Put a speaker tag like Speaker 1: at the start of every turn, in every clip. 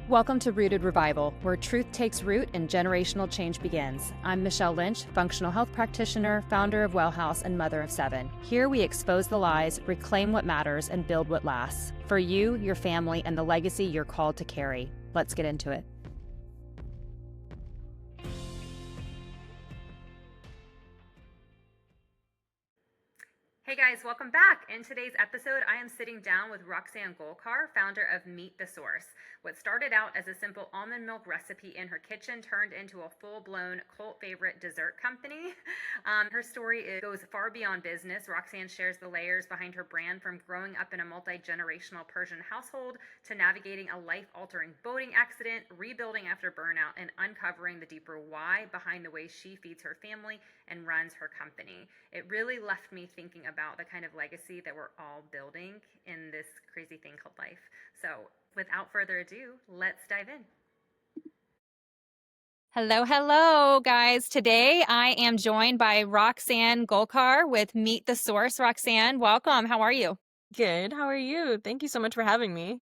Speaker 1: Welcome to Rooted Revival, where truth takes root and generational change begins. I'm Michelle Lynch, functional health practitioner, founder of Well House, and mother of 7. Here we expose the lies, reclaim what matters, and build what lasts. For you, your family, and the legacy you're called to carry. Let's get into it. Hey guys, welcome back. In today's episode, I am sitting down with Roxanne Golkar, founder of Meet the Source. What started out as a simple almond milk recipe in her kitchen turned into a full-blown cult favorite dessert company. Her story goes far beyond business. Roxanne shares the layers behind her brand, from growing up in a multi-generational Persian household to navigating a life-altering boating accident, rebuilding after burnout, and uncovering the deeper why behind the way she feeds her family and runs her company. It really left me thinking about the kind of legacy that we're all building in this crazy thing called life. So without further ado, let's dive in. Hello, guys. Today I am joined by Roxanne Golkar with Meet the Source. Roxanne, welcome. How are you?
Speaker 2: Good. How are you? Thank you so much for having me.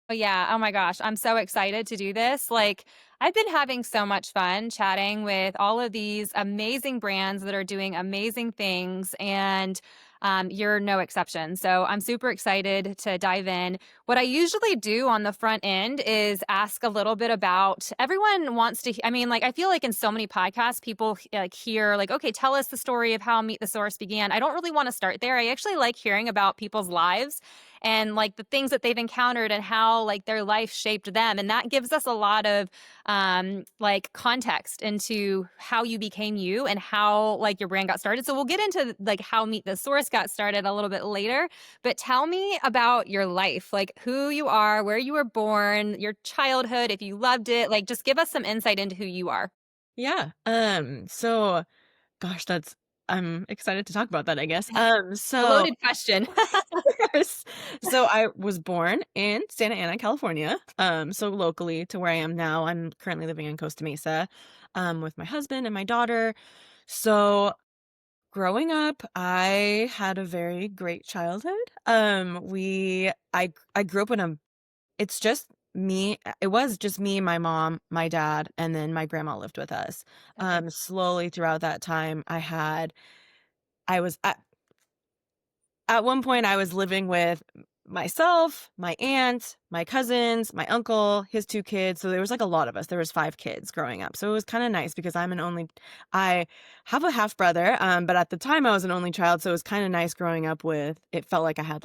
Speaker 1: Oh, yeah. Oh my gosh. I'm so excited to do this. I've been having so much fun chatting with all of these amazing brands that are doing amazing things, and you're no exception. So I'm super excited to dive in. What I usually do on the front end is ask a little bit about, everyone wants to, I feel like in so many podcasts, people hear okay, tell us the story of how Meet the Source began. I don't really want to start there. I actually like hearing about people's lives and the things that they've encountered and how their life shaped them. And that gives us a lot of context into how you became you and how your brand got started. So we'll get into how Meet the Source got started a little bit later, but tell me about your life, who you are, where you were born, your childhood, if you loved it, just give us some insight into who you are.
Speaker 2: Yeah. So gosh, I'm excited to talk about that, I guess.
Speaker 1: A loaded question.
Speaker 2: So I was born in Santa Ana, California. So locally to where I am now. I'm currently living in Costa Mesa, with my husband and my daughter. So growing up, I had a very great childhood. I grew up in a It's just me. It was just me, my mom, my dad, and then my grandma lived with us.
Speaker 1: Okay.
Speaker 2: Slowly throughout that time, I was at one point I was living with myself, my aunt, my cousins, my uncle, his 2 kids. So there was a lot of us. There was 5 kids growing up. So it was kind of nice because I have a half brother. But at the time I was an only child. So it was kind of nice growing up it felt like I had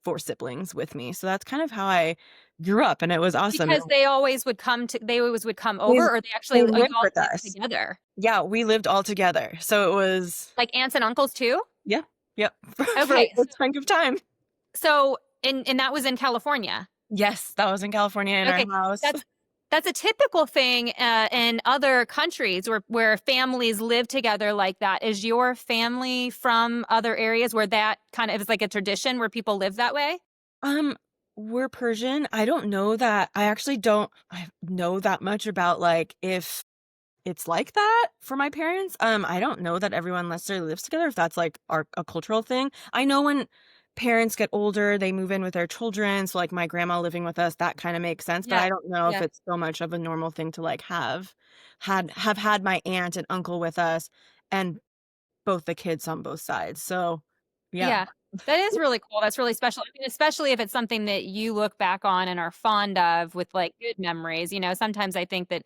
Speaker 2: 4 siblings with me. So that's kind of how I grew up, and it was awesome.
Speaker 1: Because they always would come
Speaker 2: They,
Speaker 1: over, or they
Speaker 2: they
Speaker 1: actually, you
Speaker 2: lived
Speaker 1: all
Speaker 2: with
Speaker 1: lived
Speaker 2: us.
Speaker 1: together?
Speaker 2: Yeah, we lived all together. So it was,
Speaker 1: Like aunts and uncles too?
Speaker 2: yeah, yep, for a
Speaker 1: Okay.
Speaker 2: good chunk of time.
Speaker 1: And that was in California.
Speaker 2: Yes, that was in California in our
Speaker 1: Okay.
Speaker 2: house.
Speaker 1: That's a typical thing in other countries where families live together like that. Is your family from other areas where that kind of is like a tradition where people live that way?
Speaker 2: Um, we're Persian. I don't know that. I actually don't I know that much about if it's like that for my parents. I don't know that everyone necessarily lives together, if that's a cultural thing. I know when parents get older, they move in with their children. So my grandma living with us, that kind of makes sense. But
Speaker 1: Yeah.
Speaker 2: I don't know if
Speaker 1: Yeah.
Speaker 2: it's so much of a normal thing to have had my aunt and uncle with us and both the kids on both sides. So yeah.
Speaker 1: Yeah. That is really cool. That's really special. I mean, especially if it's something that you look back on and are fond of with good memories. Sometimes I think that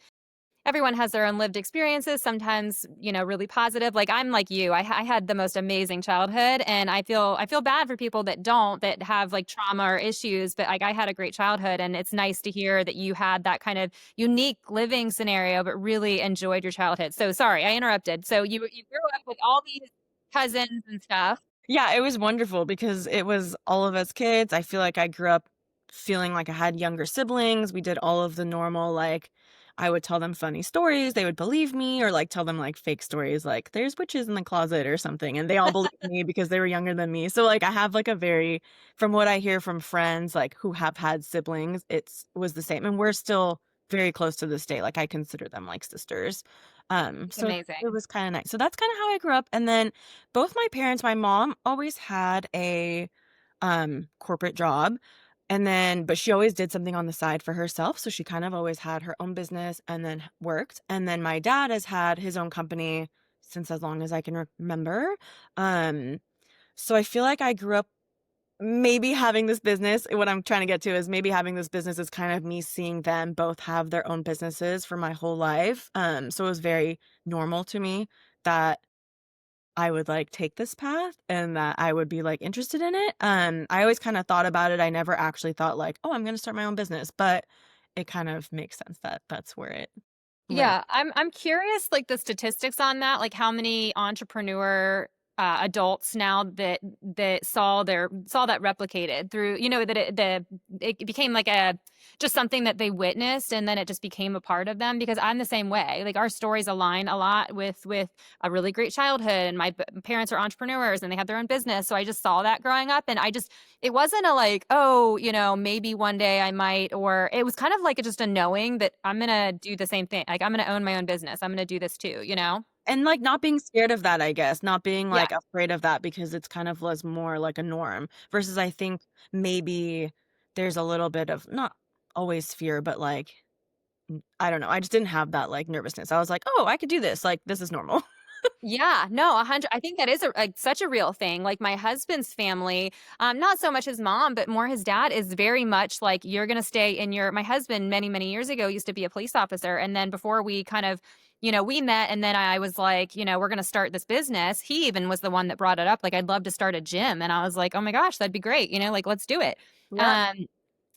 Speaker 1: everyone has their own lived experiences, sometimes, really positive. I'm like you. I had the most amazing childhood, and I feel bad for people that don't, that have trauma or issues, but I had a great childhood, and it's nice to hear that you had that kind of unique living scenario, but really enjoyed your childhood. So sorry, I interrupted. So you grew up with all these cousins and stuff.
Speaker 2: Yeah, it was wonderful because it was all of us kids. I feel like I grew up feeling like I had younger siblings. We did all of the normal, I would tell them funny stories. They would believe me, or tell them fake stories, like there's witches in the closet or something. And they all believed me because they were younger than me. So I have from what I hear from friends, who have had siblings, was the same. And we're still very close to this day. I consider them like sisters. So it
Speaker 1: Amazing.
Speaker 2: was kind of nice. So that's kind of how I grew up. And then both my parents, my mom always had a corporate job. And then but she always did something on the side for herself, so she kind of always had her own business and then worked. And then my dad has had his own company since as long as I can remember. Um, so I feel like I grew up maybe having this business. What I'm trying to get to is maybe having this business is kind of me seeing them both have their own businesses for my whole life. So it was very normal to me that I would, like, take this path and that I would be, like, interested in it. I always kinda thought about it. I never actually thought like, "Oh, I'm gonna start my own business," but it kind of makes sense that that's where it led.
Speaker 1: Yeah, I'm curious, like, the statistics on that, like, how many entrepreneur, adults now that saw that replicated through, that it became like a just something that they witnessed, and then it just became a part of them, because I'm the same way. Like, our stories align a lot with a really great childhood, and my parents are entrepreneurs, and they have their own business, so I just saw that growing up, and it wasn't a like, "Oh, maybe one day I might," or it was kind of like just a knowing that I'm gonna do the same thing. Like, I'm gonna own my own business. I'm gonna do this too, you know?
Speaker 2: And, like, not being scared of that, I guess, not being,
Speaker 1: Yeah.
Speaker 2: like, afraid of that because it's kind of was more like a norm versus I think maybe there's a little bit of not always fear, but, like, I don't know, I just didn't have that, like, nervousness. I was like, "Oh, I could do this, like, this is normal."
Speaker 1: Yeah, no, 100. I think that is such a real thing. Like my husband's family, not so much his mom, but more his dad is very much like you're going to stay in your. My husband many many years ago used to be a police officer, and then before we kind of, we met, and then I was like, we're going to start this business. He even was the one that brought it up. Like I'd love to start a gym, and I was like, oh my gosh, that'd be great. Like let's do it.
Speaker 2: Yeah.
Speaker 1: Um,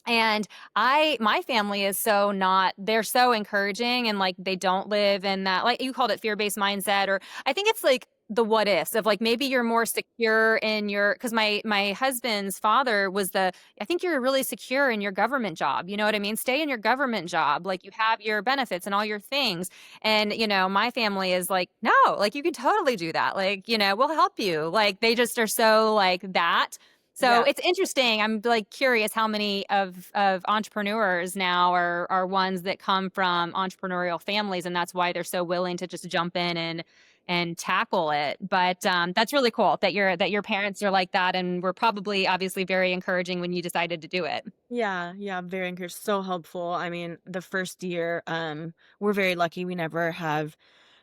Speaker 1: and my family is so not, they're so encouraging, and like they don't live in that, like you called it fear-based mindset, or I think it's like the what ifs of like maybe you're more secure in your, because my husband's father was I think you're really secure in your government job. You know what I mean? Stay in your government job. Like you have your benefits and all your things. And my family is like, no, like you can totally do that. Like, we'll help you. Like they just are so like that. So
Speaker 2: Yeah.
Speaker 1: it's interesting. I'm like curious how many of entrepreneurs now are ones that come from entrepreneurial families, and that's why they're so willing to just jump in and tackle it. But that's really cool that your parents are like that, and were probably obviously very encouraging when you decided to do it.
Speaker 2: Yeah, yeah, very encouraged, so helpful. I mean, the first year, we're very lucky we never have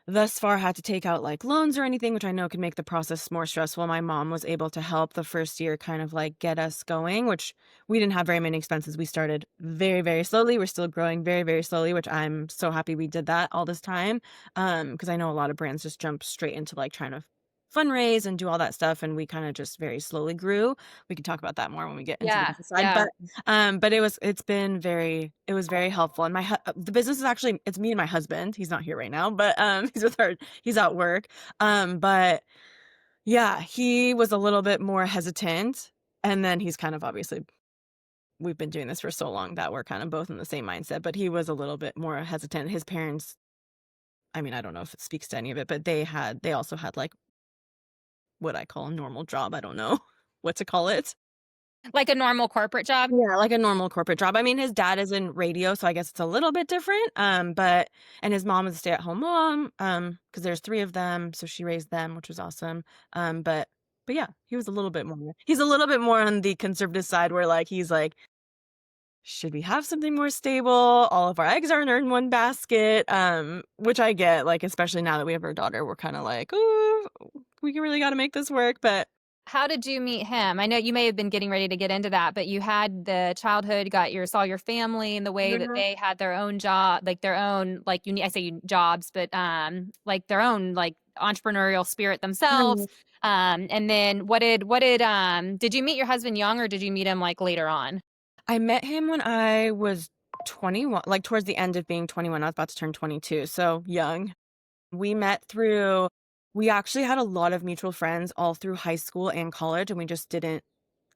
Speaker 2: thus far had to take out like loans or anything, which I know can make the process more stressful. My mom was able to help the first year kind of like get us going, which we didn't have very many expenses. We started very, very slowly. We're still growing very, very slowly, which I'm so happy we did that all this time. Because I know a lot of brands just jump straight into like trying to fundraise and do all that stuff, and we kind of just very slowly grew. We can talk about that more when we get into the
Speaker 1: Yeah,
Speaker 2: business side,
Speaker 1: yeah.
Speaker 2: but it was very helpful, and the business is actually it's me and my husband. He's not here right now, but, he's at work, but yeah, he was a little bit more hesitant, and then he's kind of obviously we've been doing this for so long that we're kind of both in the same mindset, but he was a little bit more hesitant. His parents, I mean, I don't know if it speaks to any of it, but they also had, like, what I call a normal job. I don't know what to call it.
Speaker 1: Like a normal corporate job.
Speaker 2: Yeah, like a normal corporate job. I mean, his dad is in radio, so I guess it's a little bit different, but and his mom is a stay-at-home mom, because there's 3 of them, so she raised them, which was awesome, but yeah, he's a little bit more on the conservative side where, like, he's like, "Should we have something more stable? All of our eggs aren't in one basket," which I get, like, especially now that we have our daughter, we're kinda like, "Ooh, we really gotta make this work," but
Speaker 1: How did you meet him? I know you may have been getting ready to get into that, but you had the childhood, saw your family and the way that
Speaker 2: Mhm.
Speaker 1: they had their own job, like their own, like I say jobs, but like their own like entrepreneurial spirit themselves. And then did you meet your husband young, or did you meet him like later on?
Speaker 2: I met him when I was 21, like towards the end of being 21. I was about to turn 22, so young. We met through we actually had a lot of mutual friends all through high school and college, and we just didn't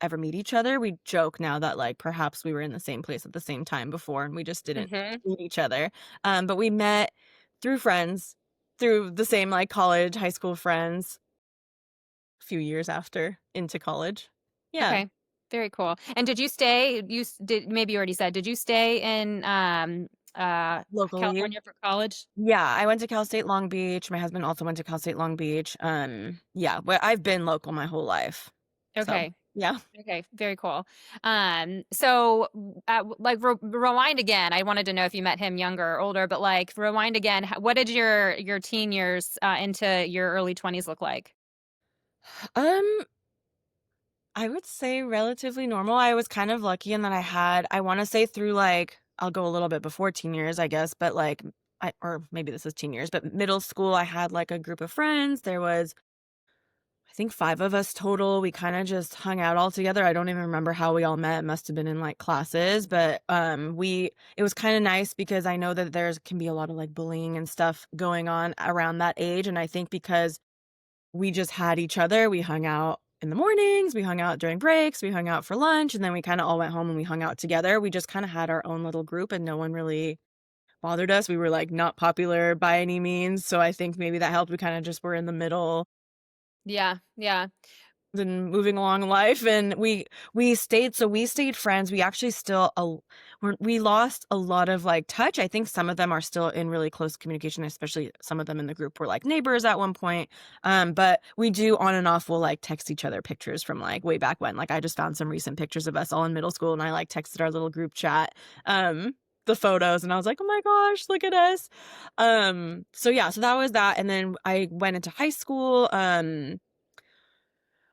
Speaker 2: ever meet each other. We joke now that like perhaps we were in the same place at the same time before and we just didn't
Speaker 1: Hmm.
Speaker 2: meet each other. But we met through friends, through the same like college, high school friends, a few years after into college. Yeah,
Speaker 1: Okay. Very cool. And did you stay, did, maybe you already said, did you stay in
Speaker 2: locally.
Speaker 1: California for college?
Speaker 2: Yeah, I went to Cal State Long Beach. My husband also went to Cal State Long Beach. Yeah, but I've been local my whole life. So,
Speaker 1: Okay.
Speaker 2: Yeah.
Speaker 1: Okay, very cool. So like rewind again. I wanted to know if you met him younger or older, but like rewind again. What did your teen years into your early 20s look like?
Speaker 2: Um, I would say relatively normal. I was kind of lucky in that I wanna say through, like I'll go a little bit before teen years, I guess, but, like, or maybe this is teen years, but middle school, I had, like, a group of friends. There was, I think, 5 of us total. We kinda just hung out all together. I don't even remember how we all met. It must have been in, like, classes, but, it was kinda nice because I know that there's can be a lot of, like, bullying and stuff going on around that age, and I think because we just had each other. We hung out in the mornings, we hung out during breaks, we hung out for lunch, and then we kinda all went home and we hung out together. We just kinda had our own little group and no one really bothered us. We were, like, not popular by any means, so I think maybe that helped. We kinda just were in the middle
Speaker 1: Yeah, yeah.
Speaker 2: and moving along in life, and we stayed friends. We actually still we lost a lot of, like, touch. I think some of them are still in really close communication, especially some of them in the group were, like, neighbors at one point, but we do on and off, we'll, like, text each other pictures from, like, way back when. Like, I just found some recent pictures of us all in middle school, and I, like, texted our little group chat, the photos, and I was like, "Oh my gosh, look at us." So yeah, so that was that, and then I went into high school.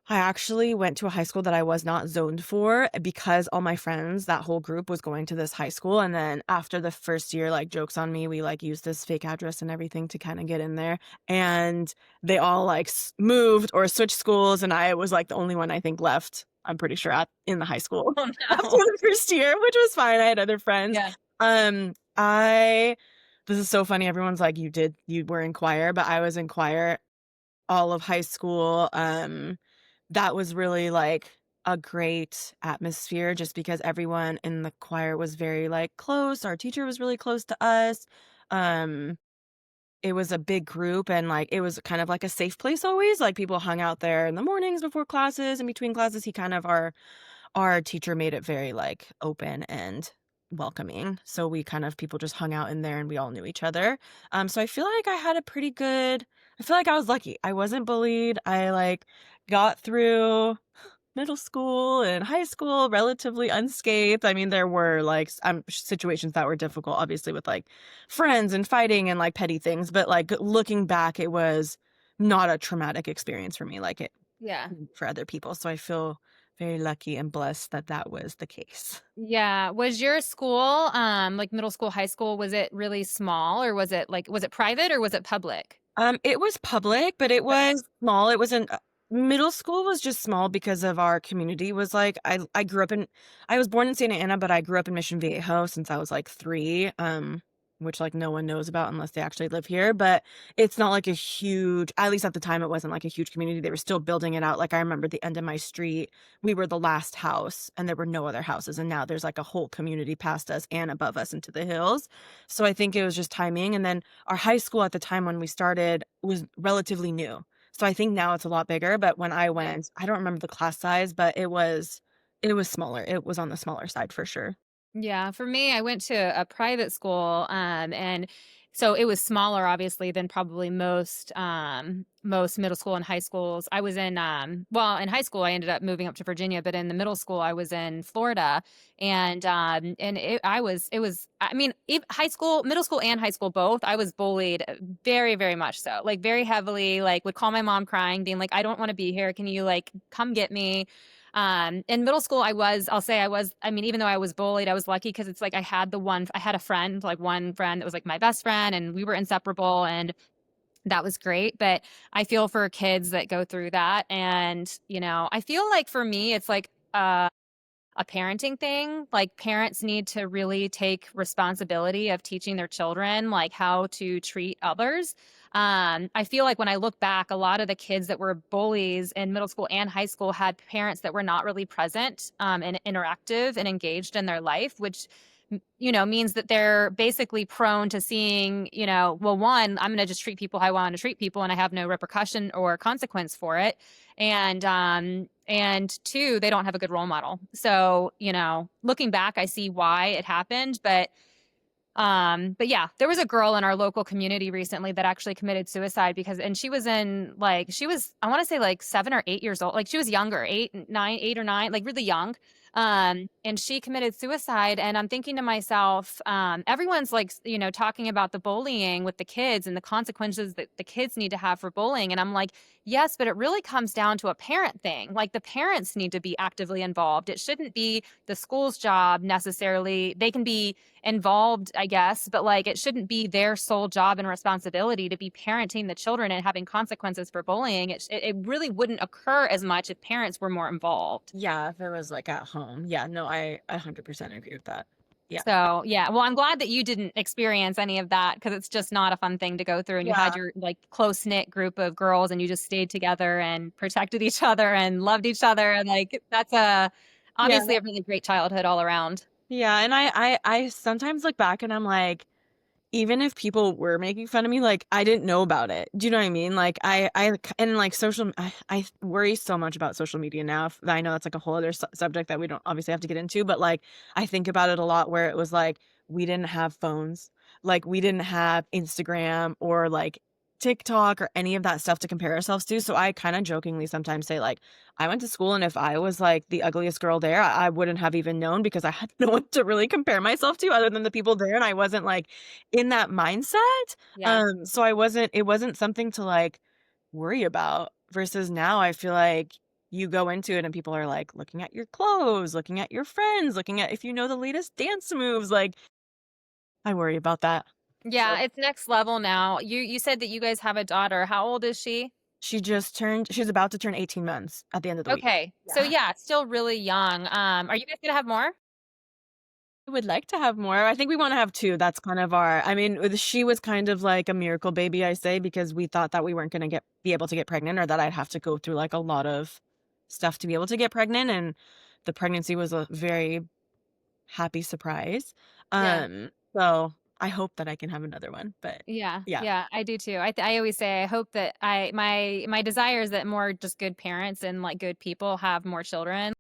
Speaker 2: I actually went to a high school that I was not zoned for because all my friends, that whole group was going to this high school. And then after the first year, like jokes on me, we like used this fake address and everything to kind of get in there. And they all like moved or switched schools. And I was like the only one I think left, I'm pretty sure in the high school
Speaker 1: Oh
Speaker 2: after
Speaker 1: no.
Speaker 2: the first year, which was fine. I had other friends.
Speaker 1: Yeah.
Speaker 2: I, this is so funny. Everyone's like, you were in choir, but I was in choir all of high school. That was really, like, a great atmosphere just because everyone in the choir was very, like, close. Our teacher was really close to us. Um, it was a big group and, like, it was kind of like a safe place always. Like, people hung out there in the mornings before classes, in between classes. He kind of our teacher made it very, like, open and welcoming. So we kind of people just hung out in there and we all knew each other. So I feel like I had a pretty good I feel like I was lucky. I wasn't bullied. I, like, got through middle school and high school relatively unscathed. I mean, there were, like, situations that were difficult, obviously, with, like, friends and fighting and, like, petty things, but, like, looking back, it was not a traumatic experience for me like it
Speaker 1: Yeah.
Speaker 2: for other people, so I feel very lucky and blessed that that was the case.
Speaker 1: Yeah. Was your school, like middle school, high school, was it really small or was it private or was it public?
Speaker 2: It was public, but it
Speaker 1: Okay.
Speaker 2: was small. It wasn't middle school was just small because of our community was like I grew up in I was born in Santa Ana, but I grew up in Mission Viejo since I was like 3, which like no one knows about unless they actually live here, but it's not like a huge at least at the time it wasn't like a huge community. They were still building it out. Like I remember the end of my street, we were the last house and there were no other houses and now there's like a whole community past us and above us into the hills. So I think it was just timing and then our high school at the time when we started was relatively new. So I think now it's a lot bigger, but when I
Speaker 1: Yeah.
Speaker 2: went, I don't remember the class size, but it was smaller. It was on the smaller side for sure.
Speaker 1: Yeah, for me, I went to a private school, and so it was smaller, obviously, than probably most middle school and high schools. I was in, well, in high school, I ended up moving up to Virginia, but in the middle school, I was in Florida, and I mean, high school, middle school, and high school both. I was bullied very, very much so, like very heavily. Like would call my mom crying, being like, "I don't want to be here. Can you like come get me?" In middle school, I'll say I mean, even though I was bullied, I was lucky because it's like I had a friend, like one friend that was like my best friend, and we were inseparable, and that was great. But I feel for kids that go through that. And, I feel like for me, it's like, a parenting thing. Like parents need to really take responsibility of teaching their children like how to treat others. I feel like when I look back, a lot of the kids that were bullies in middle school and high school had parents that were not really present and interactive and engaged in their life, which means that they're basically prone to seeing, well, one, I'm going to just treat people how I want to treat people and I have no repercussion or consequence for it. And two, they don't have a good role model. So, looking back, I see why it happened, but
Speaker 3: But yeah, there was a girl in our local community recently that actually committed suicide and she was in like, I want to say like 7 or 8 years old. Like she was younger, 8 or 9, like really young. And she committed suicide. And I'm thinking to myself, everyone's like, talking about the bullying with the kids and the consequences that the kids need to have for bullying. And I'm like, yes, but it really comes down to a parent thing. Like the parents need to be actively involved. It shouldn't be the school's job necessarily. They can be involved, I guess, but like it shouldn't be their sole job and responsibility to be parenting the children and having consequences for bullying. It really wouldn't occur as much if parents were more involved.
Speaker 2: Yeah, if it was like at home. Yeah, no, I 100% agree with that. Yeah.
Speaker 3: So, yeah, well, I'm glad that you didn't experience any of that because it's just not a fun thing to go through. And you had
Speaker 2: Yeah.
Speaker 3: your like close knit group of girls and you just stayed together and protected each other and loved each other. And like, that's
Speaker 2: Yeah.
Speaker 3: obviously a really great childhood all around.
Speaker 2: Yeah, and I sometimes look back and I'm like, even if people were making fun of me, like I didn't know about it. Do you know what I mean? Like and like I worry so much about social media now. I know that's like a whole other subject that we don't obviously have to get into, but like I think about it a lot where it was like we didn't have phones, like we didn't have Instagram or like TikTok or any of that stuff to compare ourselves to. So I kind of jokingly sometimes say like I went to school and if I was like the ugliest girl there, I wouldn't have even known because I had no one to really compare myself to other than the people there and I wasn't like in that mindset.
Speaker 3: Yeah.
Speaker 2: So it wasn't something to like worry about versus now I feel like you go into it and people are like looking at your clothes, looking at your friends, looking at if you know the latest dance moves. Like I worry about that. So
Speaker 3: Yeah, it's next level now. You said that you guys have a daughter. How old is she?
Speaker 2: she's about to turn 18 months at the end of the week.
Speaker 3: Okay. So
Speaker 2: Yeah.
Speaker 3: yeah, still really young. Are you guys gonna have more?
Speaker 2: I would like to have more. I think we want to have two. That's kind of I mean, she was kind of like a miracle baby, I say, because we thought that we weren't going to be able to get pregnant or that I'd have to go through like a lot of stuff to be able to get pregnant. And the pregnancy was a very happy surprise.
Speaker 3: Yeah.
Speaker 2: So I hope that I can have another one, but
Speaker 3: Yeah.
Speaker 2: yeah.
Speaker 3: Yeah, I do too. I always say I hope that my desire is that more just good parents and like good people have more children.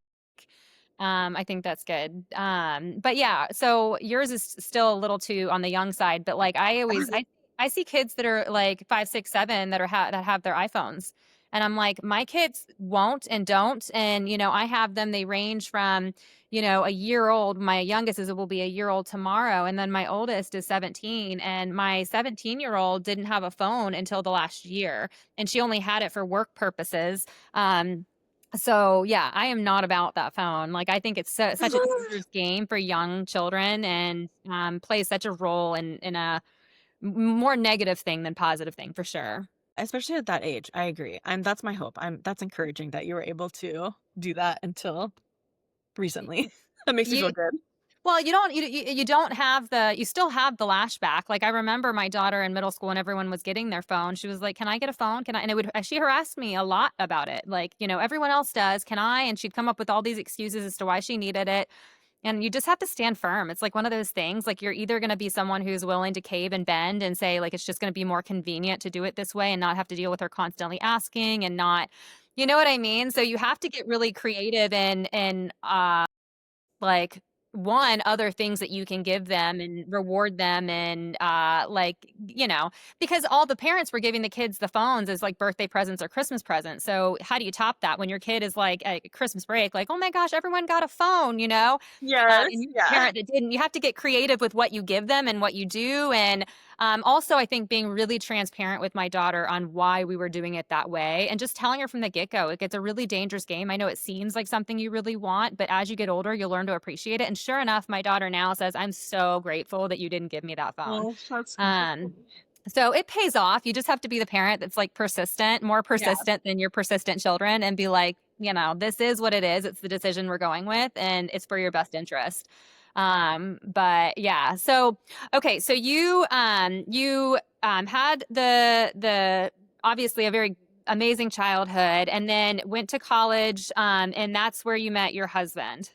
Speaker 3: I think that's good. But yeah, so yours is still a little too on the young side, but like I see kids that are like 5, 6, 7 that that have their iPhones. And I'm like, my kids won't and don't. And, I have them, they range from, a year old. My youngest will be a year old tomorrow. And then my oldest is 17. And my 17-year-old didn't have a phone until the last year. And she only had it for work purposes. So yeah, I am not about that phone. Like I think it's such a dangerous game for young children and plays such a role in a more negative thing than positive thing for sure.
Speaker 2: Especially at that age. I agree. That's my hope. That's encouraging that you were able to do that until recently. That makes me feel
Speaker 3: You
Speaker 2: good.
Speaker 3: Well, you don't have you still have the lashback. Like I remember my daughter in middle school and everyone was getting their phone. She was like, "Can I get a phone? Can I?" And she harassed me a lot about it. Like, everyone else does. Can I? And she'd come up with all these excuses as to why she needed it. And you just have to stand firm. It's like one of those things, like you're either going to be someone who's willing to cave and bend and say like it's just going to be more convenient to do it this way and not have to deal with her constantly asking and not, you know what I mean? So you have to get really creative and like one other things that you can give them and reward them and like because all the parents were giving the kids the phones as like birthday presents or Christmas presents. So how do you top that when your kid is like at Christmas break like, oh my gosh, everyone got a phone, and
Speaker 2: Yes.
Speaker 3: you're a
Speaker 2: Yeah.
Speaker 3: parent that didn't. You have to get creative with what you give them and what you do. And also, I think being really transparent with my daughter on why we were doing it that way and just telling her from the get go, it's a really dangerous game. I know it seems like something you really want, but as you get older, you'll learn to appreciate it. And sure enough, my daughter now says, I'm so grateful that you didn't give me that phone.
Speaker 2: Oh, that's
Speaker 3: Um,
Speaker 2: beautiful.
Speaker 3: so it pays off. You just have to be the parent that's like persistent, more
Speaker 2: Yeah.
Speaker 3: persistent than your persistent children, and be like, this is what it is. It's the decision we're going with, and it's for your best interest. But yeah, so okay, so you had the obviously a very amazing childhood, and then went to college, and that's where you met your husband.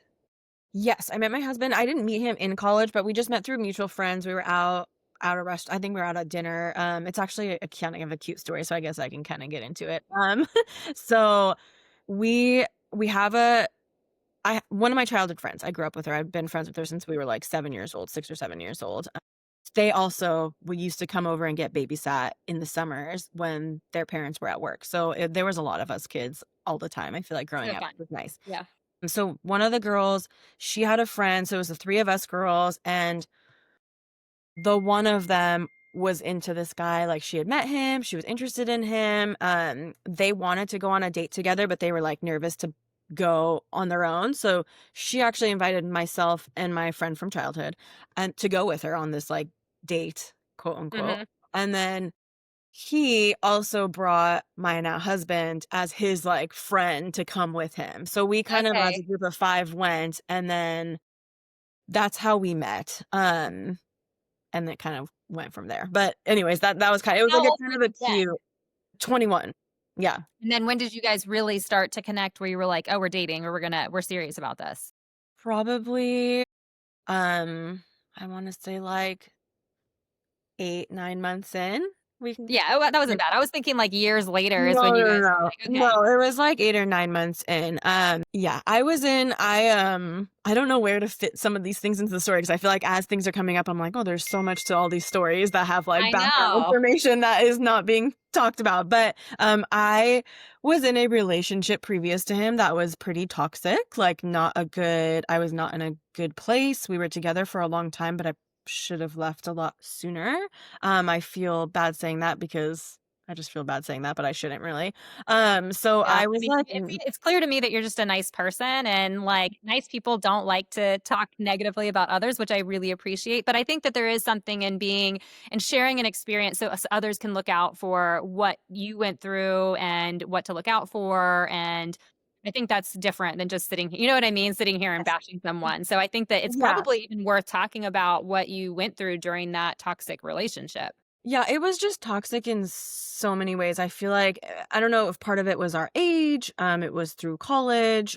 Speaker 2: Yes, I met my husband. I didn't meet him in college, but we just met through mutual friends. We were out at rest. I think we were out at dinner. It's actually a kind of a cute story, so I guess I can kind of get into it. So we have one of my childhood friends. I grew up with her. I've been friends with her since we were like 7 years old, 6 or 7 years old. they also we used to come over and get babysat in the summers when their parents were at work. So there was a lot of us kids all the time. I feel like growing
Speaker 3: So
Speaker 2: up
Speaker 3: fun.
Speaker 2: was nice.
Speaker 3: Yeah.
Speaker 2: And so one of the girls, she had a friend. So it was the three of us girls, and the one of them was into this guy. Like she had met him, she was interested in him. They wanted to go on a date together, but they were like nervous to go on their own. So she actually invited myself and my friend from childhood and to go with her on this like date, quote unquote.
Speaker 3: Mhm.
Speaker 2: And then he also brought my now husband as his like friend to come with him. So we kind of as a
Speaker 3: Okay.
Speaker 2: group of five went, and then that's how we met. And it kind of went from there. But anyways, that was it was
Speaker 3: How
Speaker 2: like a
Speaker 3: old
Speaker 2: kind
Speaker 3: were
Speaker 2: of a
Speaker 3: you then?
Speaker 2: cute 21. Yeah.
Speaker 3: And then when did you guys really start to connect where you were like, "Oh, we're dating or we're serious about this?"
Speaker 2: Probably, I wanna say, like, 8, 9 months in, we can
Speaker 3: Yeah, oh, that wasn't bad. I was thinking like years later is
Speaker 2: No,
Speaker 3: when you
Speaker 2: no, no,
Speaker 3: guys were
Speaker 2: no.
Speaker 3: like, "Okay."
Speaker 2: No, it was like 8 or 9 months in. Yeah, I don't know where to fit some of these things into the story because I feel like as things are coming up, I'm like, "Oh, there's so much to all these stories that have, like,
Speaker 3: I
Speaker 2: background
Speaker 3: know.
Speaker 2: information that is not being talked about." But, I was in a relationship previous to him that was pretty toxic, like, I was not in a good place. We were together for a long time, but I should have left a lot sooner. I feel bad saying that because I just feel bad saying that, but I shouldn't really. So
Speaker 3: Yeah,
Speaker 2: I
Speaker 3: I
Speaker 2: was
Speaker 3: mean,
Speaker 2: like,
Speaker 3: it's clear to me that you're just a nice person and, like, nice people don't like to talk negatively about others, which I really appreciate, but I think that there is something in being and sharing an experience so others can look out for what you went through and what to look out for, and I think that's different than just sitting you know what I mean? Sitting here and
Speaker 2: yes,
Speaker 3: bashing someone, so I think that it's
Speaker 2: yeah.
Speaker 3: probably even worth talking about what you went through during that toxic relationship.
Speaker 2: Yeah, it was just toxic in so many ways. I feel like I don't know if part of it was our age, it was through college.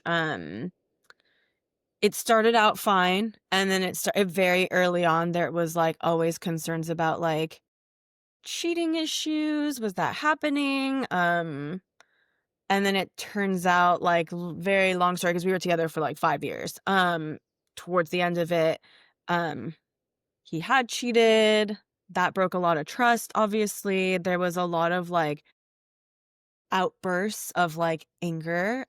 Speaker 2: It started out fine, and then it started very early on, there was, like, always concerns about, like, cheating issues, was that happening? And then it turns out, like, very long story because we were together for, like, 5 years. Towards the end of it, um, he had cheated. That broke a lot of trust, obviously. There was a lot of, like, outbursts of, like, anger,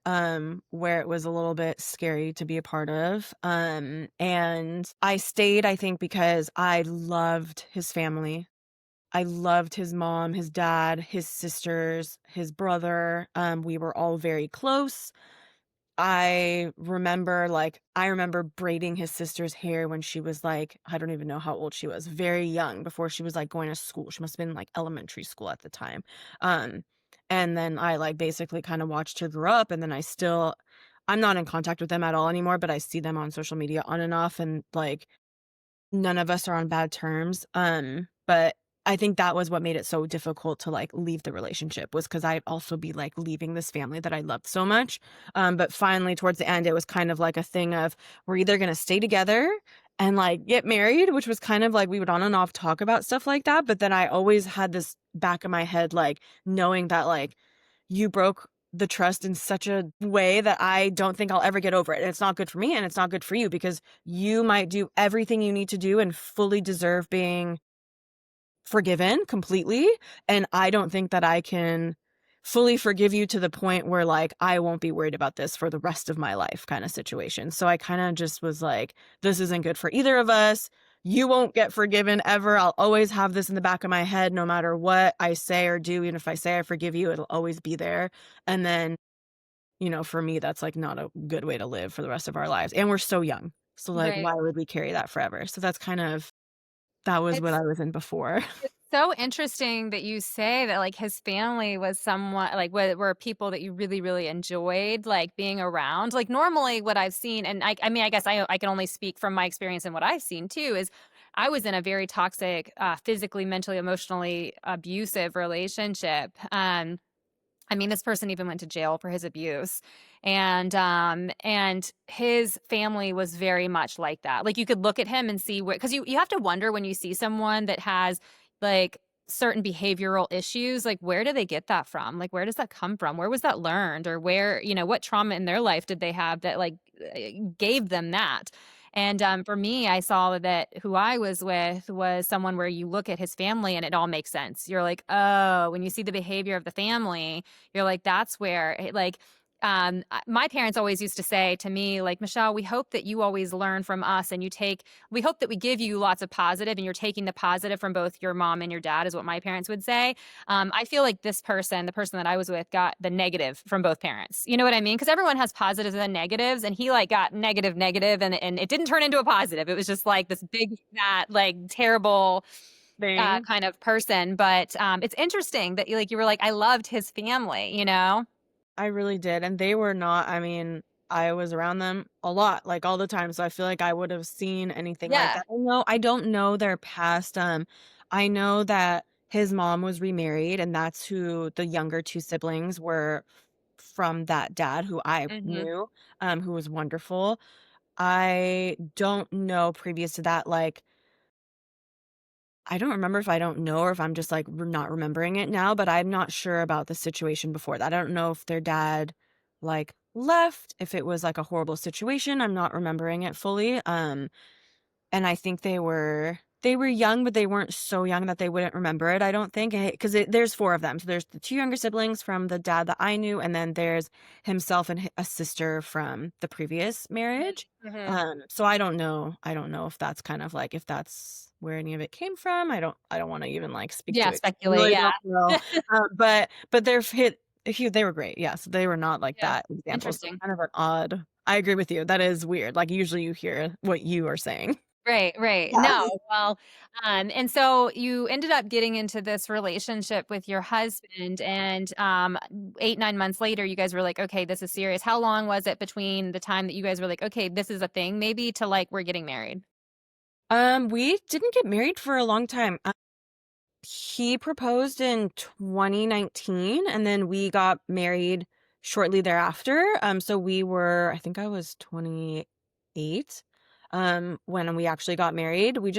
Speaker 2: where it was a little bit scary to be a part of. And I stayed, I think, because I loved his family. I loved his mom, his dad, his sisters, his brother. We were all very close. I remember braiding his sister's hair when she was, like, I don't even know how old she was, very young, before she was, like, going to school. She must have been, like, elementary school at the time. Um, and then I, like, basically kinda watched her grow up, and then I'm not in contact with them at all anymore, but I see them on social media on and off, and, like, none of us are on bad terms, but I think that was what made it so difficult to, like, leave the relationship was because 'cause I'd also be, like, leaving this family that I loved so much, but finally, towards the end, it was kind of like a thing of, we're either gonna stay together and, like, get married, which was kind of like we would on and off talk about stuff like that, but then I always had this back of my head, like, knowing that, like, you broke the trust in such a way that I don't think I'll ever get over it, and it's not good for me, and it's not good for you because you might do everything you need to do and fully deserve being forgiven completely, and I don't think that I can fully forgive you to the point where, like, I won't be worried about this for the rest of my life kinda situation. So I kinda just was like, "This isn't good for either of us. You won't get forgiven ever. I'll always have this in the back of my head no matter what I say or do. Even if I say I forgive you, it'll always be there." And then, for me, that's, like, not a good way to live for the rest of our lives, and we're so young. So, like,
Speaker 3: Right.
Speaker 2: why would we carry that forever? So that was what
Speaker 3: It's
Speaker 2: I was in before.
Speaker 3: It's so interesting that you say that, like, his family was somewhat like, were people that you really, really enjoyed, like, being around. Like, normally what I've seen and I mean, I guess I can only speak from my experience and what I've seen too, is I was in a very toxic, physically, mentally, emotionally abusive relationship, I mean, this person even went to jail for his abuse, and his family was very much like that. Like, you could look at him and see where, because you have to wonder when you see someone that has, like, certain behavioral issues, like, where do they get that from? Like, where does that come from? Where was that learned? Or where what trauma in their life did they have that, like, gave them that? And for me, I saw that who I was with was someone where you look at his family and it all makes sense. You're like, oh, when you see the behavior of the family, you're like, that's where like my parents always used to say to me, like, Michelle, we hope that you always learn from us and we hope that we give you lots of positive and you're taking the positive from both your mom and your dad, is what my parents would say. I feel like this person, the person that I was with, got the negative from both parents. You know what I mean? Because everyone has positives and negatives, and he like got negative, negative, and it didn't turn into a positive. It was just like this big, fat, like terrible
Speaker 2: Thing.
Speaker 3: kind of person. But it's interesting that you were like, I loved his family, you know?
Speaker 2: I really did, and they were not, I mean, I was around them a lot, like, all the time, so I feel like I would have seen anything like
Speaker 3: Yeah.
Speaker 2: that. I don't know their past, I know that his mom was remarried, and that's who the younger 2 siblings were from that dad who I
Speaker 3: Hmm.
Speaker 2: knew, who was wonderful. I don't know previous to that, like, I don't remember if I don't know or if I'm just, like, not remembering it now, but I'm not sure about the situation before that. I don't know if their dad, like, left, if it was, like, a horrible situation. I'm not remembering it fully, and I think they were young, but they weren't so young that they wouldn't remember it, I don't think, 'cause there's 4 of them. So there's the 2 younger siblings from the dad that I knew, and then there's himself and a sister from the previous marriage.
Speaker 3: Hmm.
Speaker 2: So I don't know if that's kind of like if that's where any of it came from. I don't wanna even, like, speak to
Speaker 3: Yeah,
Speaker 2: it. I
Speaker 3: speculate.
Speaker 2: really
Speaker 3: Yeah.
Speaker 2: don't know. But they're fit they were great, yes, they were not like
Speaker 3: Yeah.
Speaker 2: that example, so
Speaker 3: Interesting.
Speaker 2: kind of an odd. I agree with you, that is weird, like, usually you hear what you are saying.
Speaker 3: Right, right.
Speaker 2: Yeah.
Speaker 3: No, well, and so you ended up getting into this relationship with your husband, and 8, 9 months later, you guys were like, okay, this is serious. How long was it between the time that you guys were like, okay, this is a thing, maybe, to like we're getting married?
Speaker 2: We didn't get married for a long time. He proposed in 2019, and then we got married shortly thereafter. So we were, I think I was 28, when we actually got married. We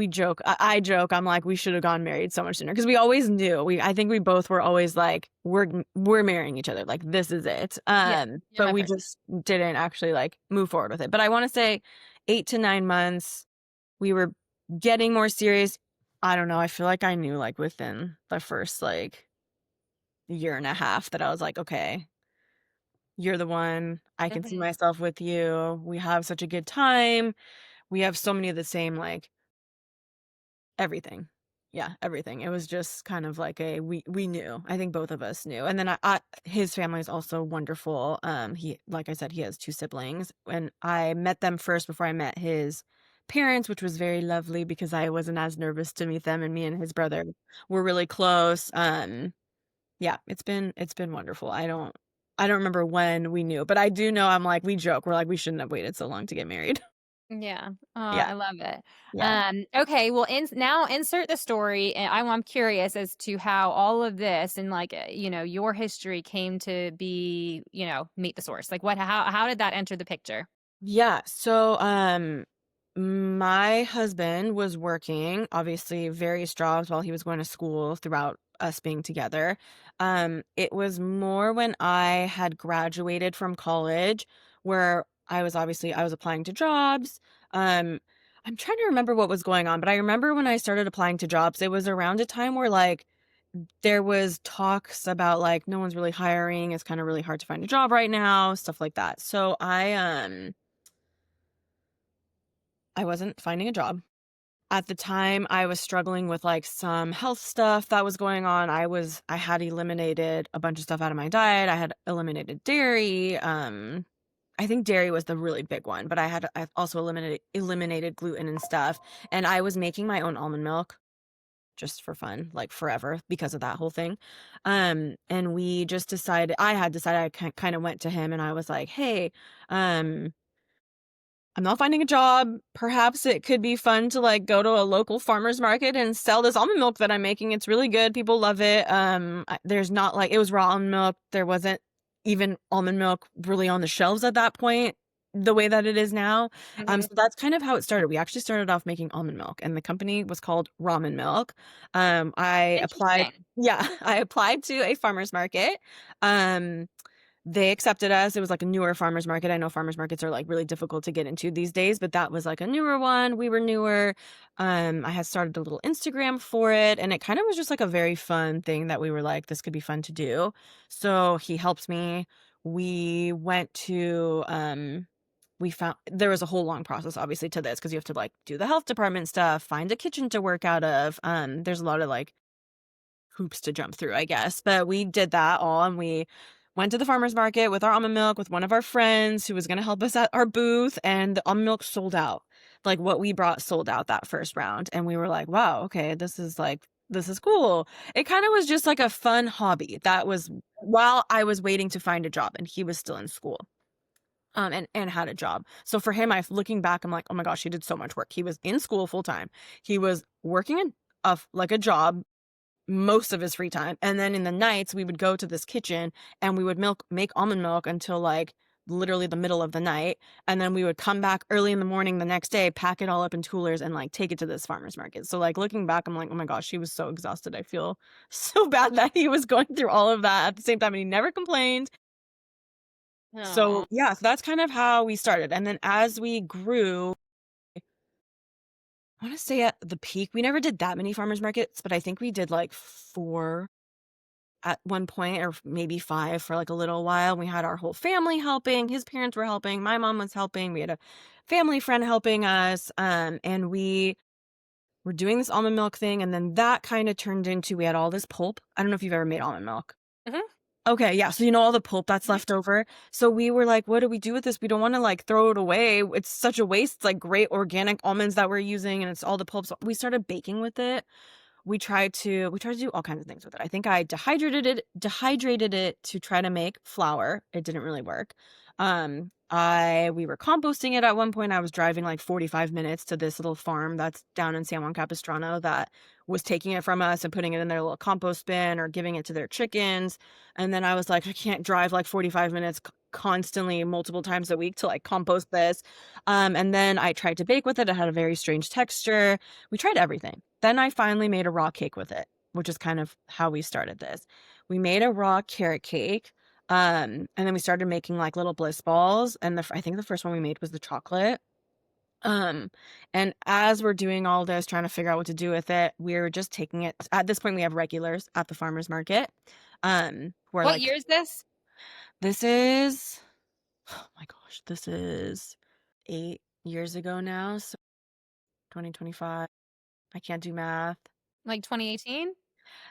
Speaker 2: joke. I joke. I'm like, we should have gone married so much sooner because we always knew. I think we both were always like, we're marrying each other. Like this is it.
Speaker 3: Yeah, you're
Speaker 2: But
Speaker 3: my
Speaker 2: we
Speaker 3: person.
Speaker 2: just didn't actually like move forward with it. But I want to say 8 to 9 months. We were getting more serious. I don't know, I feel like I knew, like, within the first, like, year and a half that I was like, "Okay, you're the one. I can see
Speaker 3: Mhm.
Speaker 2: myself with you. We have such a good time. We have so many of the same, like, everything." Yeah, everything. It was just kind of like we knew. I think both of us knew. And then I his family is also wonderful. He like I said, he has 2 siblings, and I met them first before I met his parents, which was very lovely because I wasn't as nervous to meet them, and me and his brother were really close. Yeah, it's been wonderful. I don't remember when we knew, but I do know I'm like we joke. We're like we shouldn't have waited so long to get married.
Speaker 3: Yeah. Oh,
Speaker 2: Yeah,
Speaker 3: I love it.
Speaker 2: yeah.
Speaker 3: Okay. Well, now insert the story, and I'm curious as to how all of this and like your history came to be. Meet the source. Like, how did that enter the picture?
Speaker 2: Yeah, so, my husband was working, obviously, various jobs while he was going to school throughout us being together. It was more when I had graduated from college where I was applying to jobs. Um, I'm trying to remember what was going on, but I remember when I started applying to jobs, it was around a time where, like, there was talks about, like, no one's really hiring, it's kinda really hard to find a job right now, stuff like that. So I wasn't finding a job. At the time, I was struggling with, like, some health stuff that was going on. I had eliminated a bunch of stuff out of my diet. I had eliminated dairy. I think dairy was the really big one, but I also eliminated gluten and stuff, and I was making my own almond milk just for fun, like, forever because of that whole thing. And we just decided I had decided I kinda went to him and I was like, "Hey, um" I'm not finding a job. Perhaps it could be fun to like go to a local farmer's market and sell this almond milk that I'm making. It's really good. People love it. There's not like it was raw almond milk. There wasn't even almond milk really on the shelves at that point the way that it is now.
Speaker 3: Hmm.
Speaker 2: So that's kind of how it started. We actually started off making almond milk and the company was called Ramen Milk. I applied
Speaker 3: Interesting.
Speaker 2: yeah, I applied to a farmer's market. Um they accepted us. It was like a newer farmer's market. I know farmer's markets are like really difficult to get into these days, but that was like a newer one. We were newer. I had started a little Instagram for it, and it kind of was just like a very fun thing that we were like, this could be fun to do. So he helped me. We went to we found there was a whole long process obviously to this because you have to like do the health department stuff, find a kitchen to work out of. There's a lot of like hoops to jump through, I guess. But we did that all, and we went to the farmer's market with our almond milk with one of our friends who was going to help us at our booth, and the almond milk sold out. Like what we brought sold out that first round. And we were like, wow, okay, this is cool. It kind of was just like a fun hobby. That was while I was waiting to find a job and he was still in school. And had a job. So for him, looking back, I'm like, oh my gosh, he did so much work. He was in school full time. He was working in like a job most of his free time. And then in the nights, we would go to this kitchen and we would make almond milk until like literally the middle of the night. And then we would come back early in the morning the next day, pack it all up in coolers and like take it to this farmer's market. So like looking back, I'm like, oh my gosh, he was so exhausted. I feel so bad that he was going through all of that at the same time and he never complained. So yeah, so that's kind of how we started. And then as we grew, I want to say at the peak, we never did that many farmers markets, but I think we did like 4 at one point, or maybe 5 for like a little while. We had our whole family helping. His parents were helping. My mom was helping. We had a family friend helping us. And we were doing this almond milk thing. And then that kind of turned into, we had all this pulp. I don't know if you've ever made almond milk.
Speaker 3: Mhm.
Speaker 2: Okay, yeah, so all the pulp that's left over. So we were like, what do we do with this? We don't want to like throw it away. It's such a waste. It's like great organic almonds that we're using and it's all the pulp. So we started baking with it. We tried to do all kinds of things with it. I think I dehydrated it to try to make flour. It didn't really work. We were composting it at one point. I was driving like 45 minutes to this little farm that's down in San Juan Capistrano that was taking it from us and putting it in their little compost bin or giving it to their chickens. And then I was like, I can't drive like 45 minutes constantly multiple times a week to like compost this. And then I tried to bake with it. It had a very strange texture. We tried everything. Then I finally made a raw cake with it, which is kind of how we started this. We made a raw carrot cake. And then we started making like little bliss balls. And I think the first one we made was the chocolate. And as we're doing all this, trying to figure out what to do with it, we're just taking it. At this point, we have regulars at the farmer's market.
Speaker 3: What year is this?
Speaker 2: This is, oh my gosh, this is 8 years ago now. So 2025. I can't do math.
Speaker 3: Like 2018?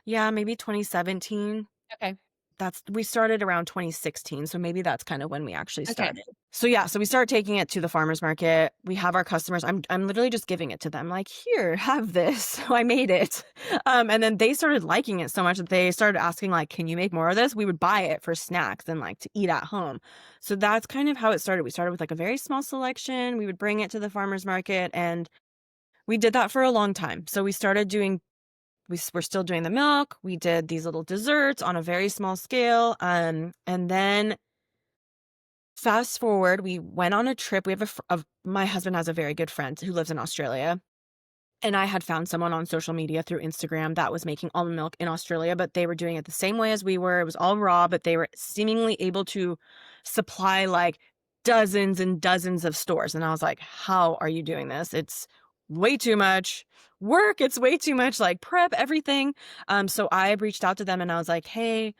Speaker 2: Yeah, maybe 2017.
Speaker 3: Okay.
Speaker 2: We started around 2016, so maybe that's kind of when we actually
Speaker 3: Okay.
Speaker 2: started. So yeah, so we started taking it to the farmer's market. We have our customers. I'm literally just giving it to them, like, here, have this. So I made it. And then they started liking it so much that they started asking, like, can you make more of this? We would buy it for snacks and like to eat at home. So that's kind of how it started. We started with like a very small selection. We would bring it to the farmer's market, and we did that for a long time. So we started doing we're still doing the milk. We did these little desserts on a very small scale. And then fast forward, we went on a trip. We have my husband has a very good friend who lives in Australia. And I had found someone on social media through Instagram that was making almond milk in Australia, but they were doing it the same way as we were. It was all raw, but they were seemingly able to supply like dozens and dozens of stores. And I was like, how are you doing this? It's way too much work. It's way too much like prep, everything. So I reached out to them and I was like, hey,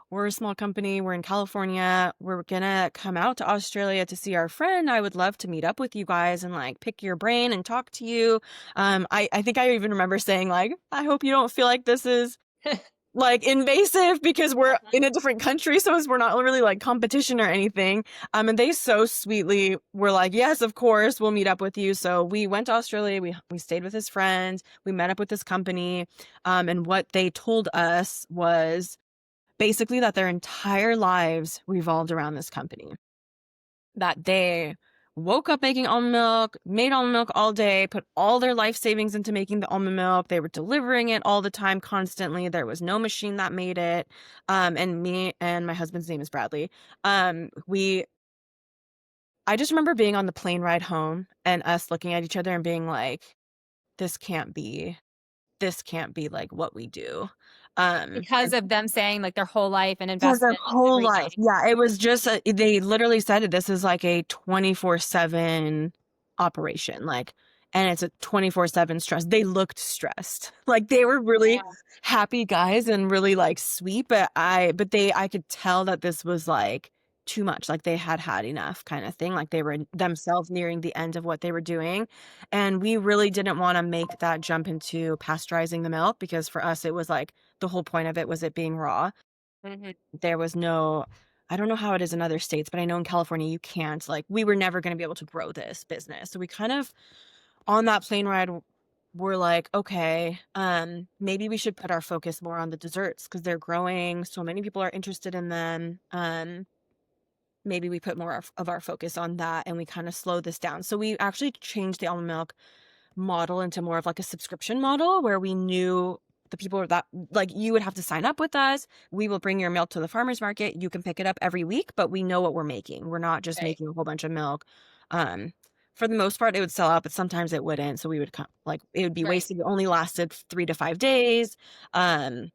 Speaker 2: we're a small company. We're in California. We're gonna come out to Australia to see our friend. I would love to meet up with you guys and like pick your brain and talk to you. I think I even remember saying like, I hope you don't feel like this is like invasive because we're in a different country, so we're not really like competition or anything. And they so sweetly were like, yes, of course, we'll meet up with you. So we went to Australia. We stayed with his friend. We met up with this company. And what they told us was basically that their entire lives revolved around this company. That they woke up making almond milk, made almond milk all day, put all their life savings into making the almond milk. They were delivering it all the time, constantly. There was no machine that made it. And me and my husband's name is Bradley. I just remember being on the plane ride home and us looking at each other and being like, this can't be like what we do.
Speaker 3: Because of them saying, like, their whole life and
Speaker 2: Because their
Speaker 3: invested
Speaker 2: whole life.
Speaker 3: everything.
Speaker 2: Yeah, it was just they literally said it, this is like a 24/7 operation, like, and it's a 24/7 stress. They looked stressed. Like, they were really
Speaker 3: Yeah.
Speaker 2: happy guys and really, like, sweet, but I could tell that this was, like, too much, like, they had had enough kinda thing, like, they were themselves nearing the end of what they were doing, and we really didn't wanna make that jump into pasteurizing the milk because for us, it was, like, the whole point of it was it being raw.
Speaker 3: Mhm.
Speaker 2: There was no I don't know how it is in other states, but I know in California you can't, like, we were never gonna be able to grow this business. So we kind of on that plane ride we're like, "Okay, maybe we should put our focus more on the desserts because 'cause they're growing, so many people are interested in them. Maybe we put more of our focus on that and we kinda slow this down." So we actually changed the almond milk model into more of like a subscription model where we knew the people that like you would have to sign up with us. We will bring your milk to the farmer's market. You can pick it up every week, but we know what we're making. We're not just
Speaker 3: Right.
Speaker 2: making a whole bunch of milk. Um, for the most part, it would sell out, but sometimes it wouldn't. So we would come like it would be
Speaker 3: Right.
Speaker 2: wasted. It only lasted 3 to 5 days. Um,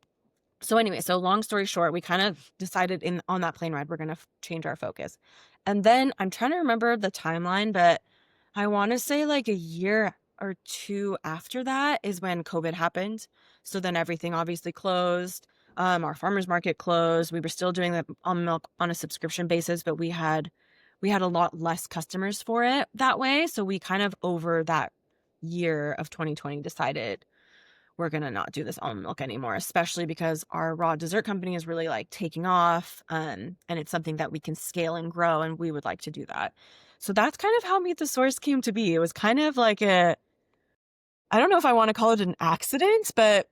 Speaker 2: so anyway, so long story short, we kind of decided in on that plane ride, we're gonna change our focus. And then I'm trying to remember the timeline, but I want to say like a year or two after that is when COVID happened. So then everything obviously closed. Our farmers market closed. We were still doing the almond milk on a subscription basis, but we had a lot less customers for it that way. So we kind of over that year of 2020 decided we're going to not do this almond milk anymore, especially because our raw dessert company is really like taking off. And it's something that we can scale and grow. And we would like to do that. So that's kind of how Meet the Source came to be. It was kind of like I don't know if I want to call it an accident, but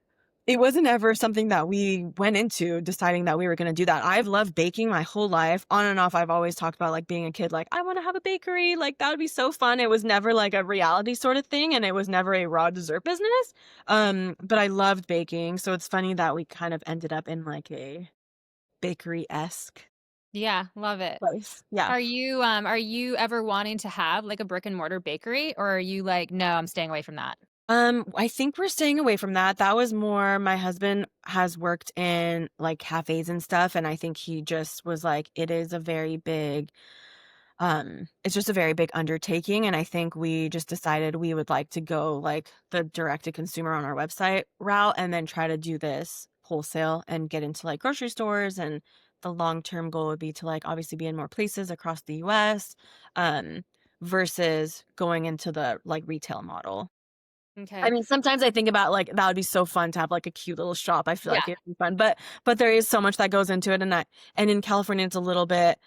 Speaker 2: it wasn't ever something that we went into deciding that we were going to do that. I've loved baking my whole life. On and off, I've always talked about like being a kid, like, I want to have a bakery. Like, that would be so fun. It was never like a reality sort of thing, and it was never a raw dessert business. But I loved baking. So it's funny that we kind of ended up in like a bakery-esque
Speaker 3: Yeah, love it.
Speaker 2: place. Yeah.
Speaker 3: Are you ever wanting to have, like, a brick and mortar bakery, or are you like, "No, I'm staying away from that?"
Speaker 2: I think we're staying away from that. That was more my husband has worked in like cafes and stuff, and I think he just was like, it is a very big, it's just a very big undertaking. And I think we just decided we would like to go like the direct to consumer on our website route and then try to do this wholesale and get into like grocery stores. And the long-term goal would be to like obviously be in more places across the US, um, versus going into the like retail model. I
Speaker 3: Okay.
Speaker 2: mean, sometimes I think about, like, that would be so fun to have, like, a cute little shop. I feel
Speaker 3: Yeah.
Speaker 2: like it'd be fun, but there is so much that goes into it, and in California, it's a little bit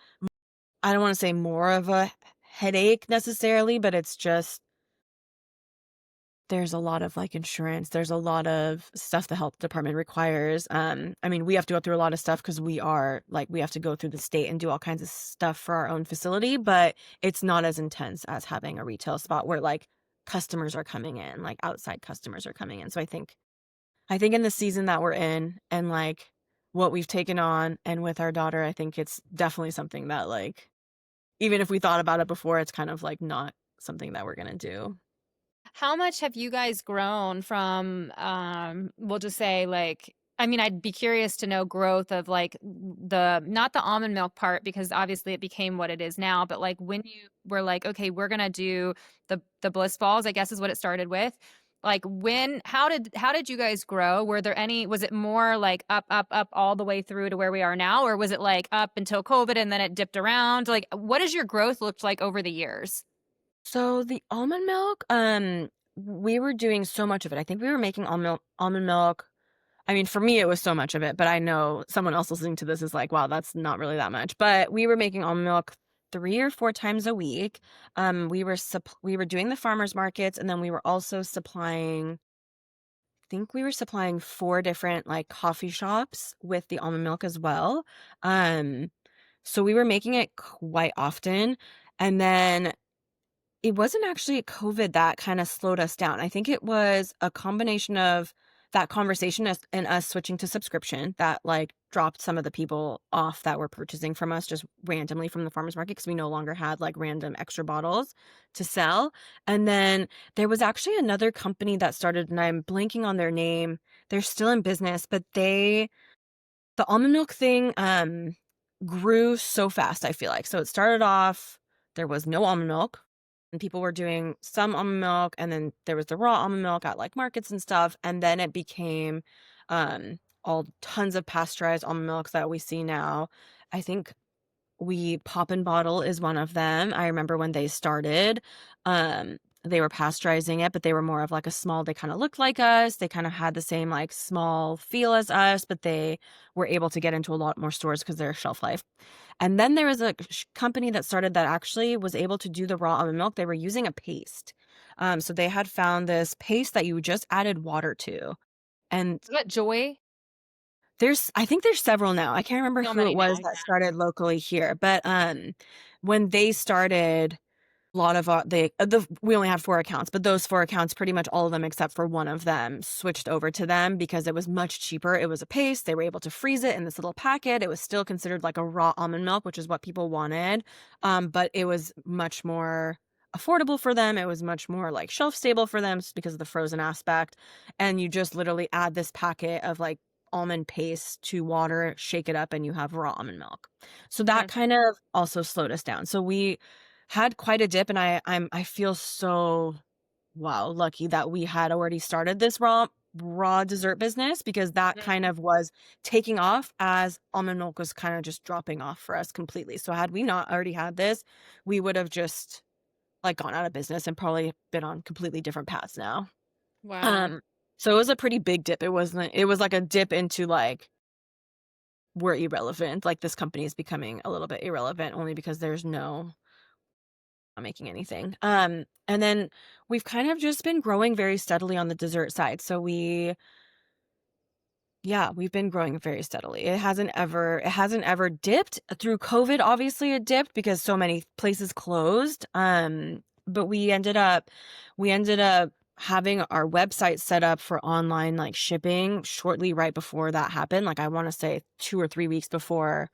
Speaker 2: I don't wanna say more of a headache necessarily, but it's just there's a lot of, like, insurance, there's a lot of stuff the health department requires. I mean, we have to go through a lot of stuff because we are like, we have to go through the state and do all kinds of stuff for our own facility, but it's not as intense as having a retail spot where, like, customers are coming in, like, outside customers are coming in. So I think in the season that we're in and, like, what we've taken on and with our daughter, I think it's definitely something that, like, even if we thought about it before, it's kind of, like, not something that we're gonna do.
Speaker 3: How much have you guys grown from, we'll just say, like, I mean, I'd be curious to know growth of like the not the almond milk part because obviously it became what it is now, but like when you were like, okay, we're gonna do the bliss balls, I guess is what it started with. Like how did you guys grow? Were there any was it more like up, up, up all the way through to where we are now? Or was it like up until COVID and then it dipped around? Like what does your growth looked like over the years?
Speaker 2: So the almond milk, we were doing so much of it. I think we were making almond milk. I mean, for me, it was so much of it, but I know someone else listening to this is like, wow, that's not really that much. But we were making almond milk 3 or 4 times a week. We were doing the farmers markets, and then we were also supplying. I think we were supplying 4 different like coffee shops with the almond milk as well. Um, so we were making it quite often, and then it wasn't actually COVID that kinda slowed us down. I think it was a combination of that conversation and us switching to subscription that like dropped some of the people off that were purchasing from us just randomly from the farmers market because we no longer had like random extra bottles to sell. And then there was actually another company that started, and I'm blanking on their name. They're still in business, but the almond milk thing grew so fast, I feel like. So it started off, there was no almond milk, and people were doing some almond milk, and then there was the raw almond milk at like markets and stuff, and then it became all tons of pasteurized almond milks that we see now. I think we Pop and Bottle is one of them. I remember when they started, they were pasteurizing it, but they were more of like a small, they kind of looked like us. They kind of had the same like small feel as us, but they were able to get into a lot more stores because their shelf life. And then there was a company that started that actually was able to do the raw almond milk. They were using a paste. So they had found this paste that you just added water to. And
Speaker 3: Is that Joy?
Speaker 2: I think there's several now. I can't remember
Speaker 3: So
Speaker 2: who
Speaker 3: many
Speaker 2: it
Speaker 3: now,
Speaker 2: was that started locally here, but when they started, a lot of we only had 4 accounts, but those 4 accounts, pretty much all of them except for one of them, switched over to them because it was much cheaper. It was a paste. They were able to freeze it in this little packet. It was still considered like a raw almond milk, which is what people wanted, but it was much more affordable for them. It was much more like shelf stable for them because of the frozen aspect. And you just literally add this packet of like almond paste to water, shake it up, and you have raw almond milk. So that
Speaker 3: Mhm.
Speaker 2: kind of also slowed us down. So we had quite a dip, and I feel so lucky that we had already started this raw dessert business because that
Speaker 3: Mhm.
Speaker 2: kind of was taking off as almond milk was kind of just dropping off for us completely. So had we not already had this, we would have just like gone out of business and probably been on completely different paths now.
Speaker 3: Wow.
Speaker 2: Um so it was a pretty big dip. It was like a dip into like we're irrelevant. Like this company is becoming a little bit irrelevant only because there's not making anything. And then we've kind of just been growing very steadily on the dessert side. So we've been growing very steadily. It hasn't ever dipped. Through COVID, obviously it dipped because so many places closed. But we ended up having our website set up for online like shipping shortly right before that happened. Like I want to say 2 or 3 weeks before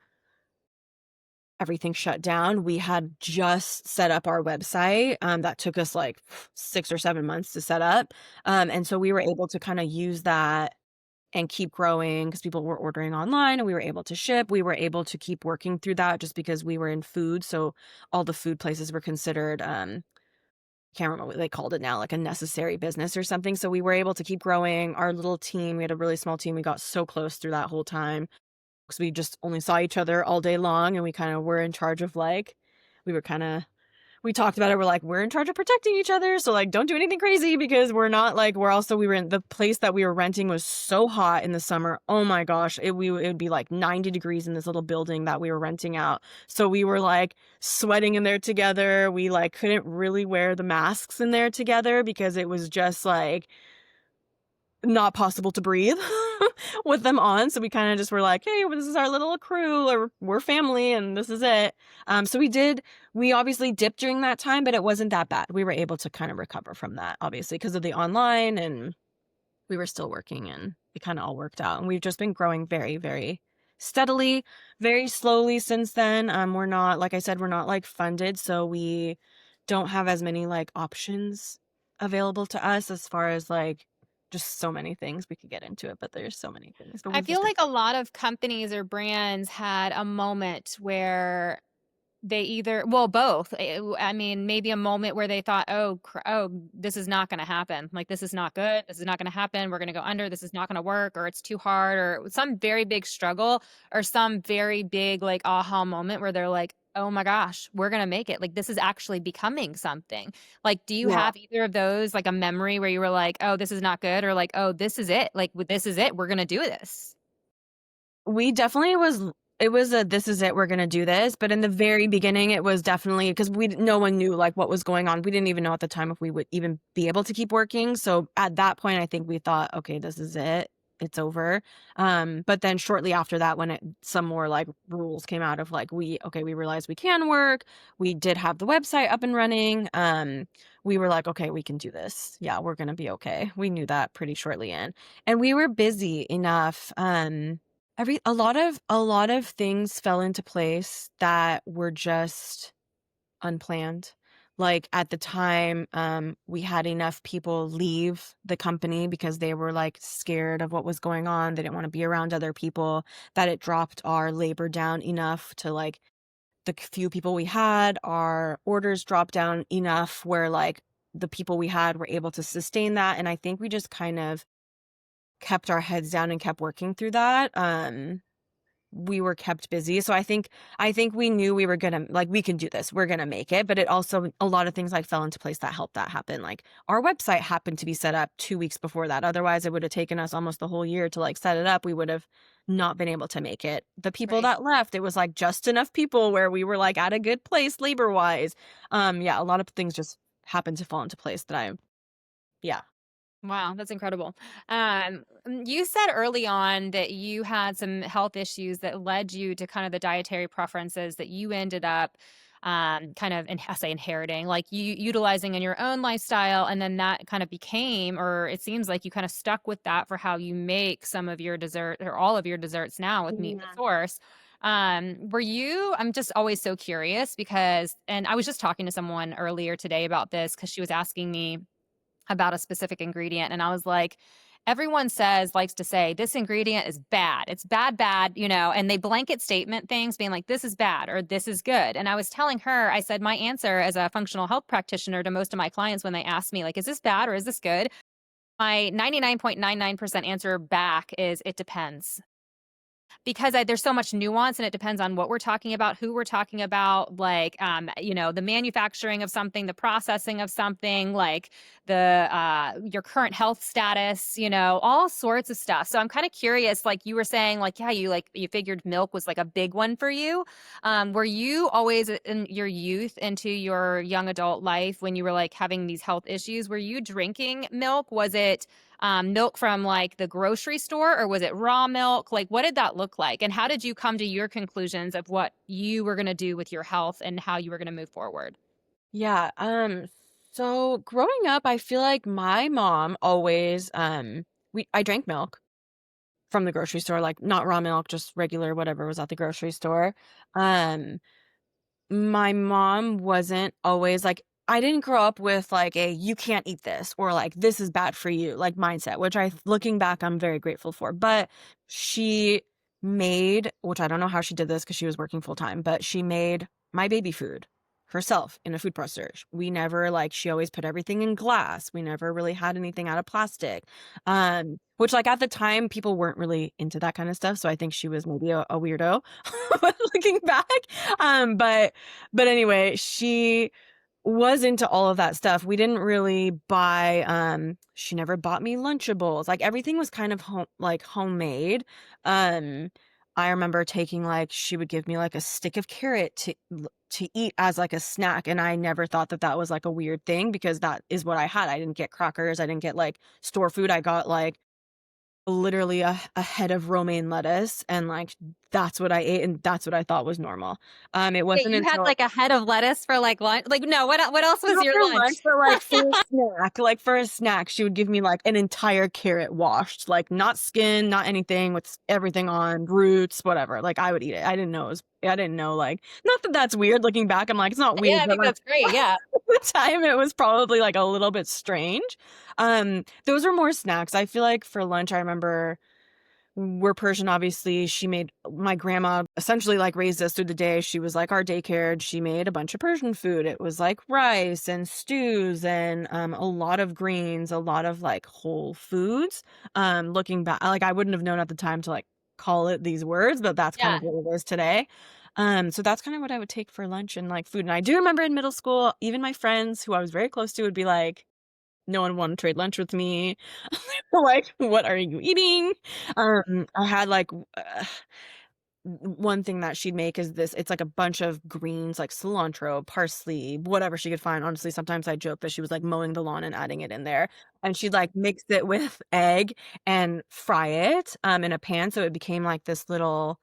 Speaker 2: everything shut down. We had just set up our website. That took us like 6 or 7 months to set up. And so we were able to kind of use that and keep growing because people were ordering online and we were able to ship. We were able to keep working through that just because we were in food. So all the food places were considered, can't remember what they called it now, like a necessary business or something. So we were able to keep growing our little team. We had a really small team. We got so close through that whole time because we just only saw each other all day long and we kind of were in charge of like, we were kind of we talked about it. We're like, we're in charge of protecting each other. So like, don't do anything crazy because we're not like, we were in the place that we were renting was so hot in the summer. Oh my gosh. It would be like 90 degrees in this little building that we were renting out. So we were like sweating in there together. We like couldn't really wear the masks in there together because it was just like not possible to breathe with them on. So we kind of just were like, hey, well, this is our little crew, or we're family, and this is it. So we obviously dipped during that time, but it wasn't that bad. We were able to kind of recover from that, obviously, because of the online, and we were still working, and it kind of all worked out. And we've just been growing very, very steadily, very slowly since then. We're not, like I said, we're not like funded, so we don't have as many like options available to us as far as like just so many things. We could get into it, but there's so many things. But
Speaker 3: I
Speaker 2: we've
Speaker 3: feel
Speaker 2: just been
Speaker 3: like a lot of companies or brands had a moment where they either, well, both. I mean, maybe a moment where they thought, oh, this is not going to happen. Like, this is not good. This is not going to happen. We're going to go under. This is not going to work, or it's too hard, or some very big struggle, or some very big, like, aha moment where they're like, oh my gosh, we're going to make it. Like, this is actually becoming something. Like, do you
Speaker 2: yeah.
Speaker 3: have either of those, like a memory where you were like, oh, this is not good, or like, oh, this is it. Like, this is it. We're going to do this.
Speaker 2: We definitely it was a this is it, we're gonna do this. But in the very beginning, it was definitely because no one knew like what was going on. We didn't even know at the time if we would even be able to keep working. So at that point, I think we thought, okay, this is it. it's over. But then shortly after that, when some more like rules came out of like, we realized we can work. We did have the website up and running. We were like, okay, we can do this. Yeah, we're going to be okay. We knew that pretty shortly in, and we were busy enough. A lot of things fell into place that were just unplanned. Like at the time, we had enough people leave the company because they were like scared of what was going on. They didn't want to be around other people, that it dropped our labor down enough to like the few people we had, our orders dropped down enough where like the people we had were able to sustain that. And I think we just kind of kept our heads down and kept working through that. We were kept busy. So I think we knew we were gonna, like, we can do this. We're gonna make it. But it also, a lot of things like fell into place that helped that happen. Like our website happened to be set up 2 weeks before that. Otherwise it would have taken us almost the whole year to like set it up. We would have not been able to make it. The people
Speaker 3: Right.
Speaker 2: that left, it was like just enough people where we were like at a good place labor wise. Yeah, a lot of things just happened to fall into place that yeah.
Speaker 3: Wow, that's incredible. You said early on that you had some health issues that led you to kind of the dietary preferences that you ended up kind of, I say inheriting, like you utilizing in your own lifestyle. And then that kind of became, or it seems like you kind of stuck with that for how you make some of your dessert or all of your desserts now with Meat the
Speaker 2: Yeah.
Speaker 3: Source. I'm just always so curious because, and I was just talking to someone earlier today about this because she was asking me about a specific ingredient. And I was like, everyone likes to say, this ingredient is bad. It's bad, bad, and they blanket statement things being like, this is bad or this is good. And I was telling her, I said, my answer as a functional health practitioner to most of my clients when they ask me, like, is this bad or is this good? My 99.99% answer back is it depends because there's so much nuance and it depends on what we're talking about, who we're talking about, like, the manufacturing of something, the processing of something, like your current health status, all sorts of stuff. So I'm kind of curious, like you were saying, like, yeah, you figured milk was like a big one for you. Were you always in your youth into your young adult life when you were like having these health issues? Were you drinking milk? Was it milk from like the grocery store or was it raw milk? Like, what did that look like? And how did you come to your conclusions of what you were going to do with your health and how you were going to move forward?
Speaker 2: Yeah. So growing up, I feel like my mom always, I drank milk from the grocery store, like not raw milk, just regular, whatever was at the grocery store. Um, my mom wasn't always like, I didn't grow up with like you can't eat this or like this is bad for you like mindset, which looking back, I'm very grateful for. But she made, which I don't know how she did this because she was working full time, but she made my baby food herself in a food processor. We never like, she always put everything in glass. We never really had anything out of plastic. Which like at the time people weren't really into that kind of stuff. So I think she was maybe a weirdo looking back. But anyway, she was into all of that stuff. We didn't really buy she never bought me Lunchables. Like everything was kind of homemade. Um I remember taking like she would give me like a stick of carrot to eat as like a snack, and I never thought that that was like a weird thing because that is what I had. I didn't get crackers, I didn't get like store food. I got like literally a head of romaine lettuce, and like that's what I ate and that's what I thought was normal. It
Speaker 3: Wait,
Speaker 2: wasn't
Speaker 3: you had
Speaker 2: until
Speaker 3: like a head of lettuce for like lunch? Like, no, what else was
Speaker 2: not
Speaker 3: your
Speaker 2: for
Speaker 3: lunch?
Speaker 2: lunch, but like for a snack, she would give me like an entire carrot washed, like not skin, not anything, with everything on, roots, whatever. Like I would eat it. I didn't know, like, not that that's weird looking back. I'm like, it's not
Speaker 3: Yeah,
Speaker 2: weird,
Speaker 3: I
Speaker 2: but
Speaker 3: think
Speaker 2: like
Speaker 3: that's great. Yeah.
Speaker 2: at the time it was probably like a little bit strange. Those were more snacks. I feel like for lunch, I remember we're Persian, obviously. She made my grandma essentially like raised us through the day. She was like our daycare, and she made a bunch of Persian food. It was like rice and stews and a lot of greens, a lot of like whole foods. Looking back, like I wouldn't have known at the time to like call it these words, but that's kind
Speaker 3: Yeah.
Speaker 2: of what it is today. So that's kind of what I would take for lunch and like food. And I do remember in middle school, even my friends who I was very close to would be like, no one wanted to trade lunch with me. Like, what are you eating? I had like one thing that she'd make is this, it's like a bunch of greens, like cilantro, parsley, whatever she could find. Honestly, sometimes I joke that she was like mowing the lawn and adding it in there. And she'd like mix it with egg and fry it in a pan. So it became like this little,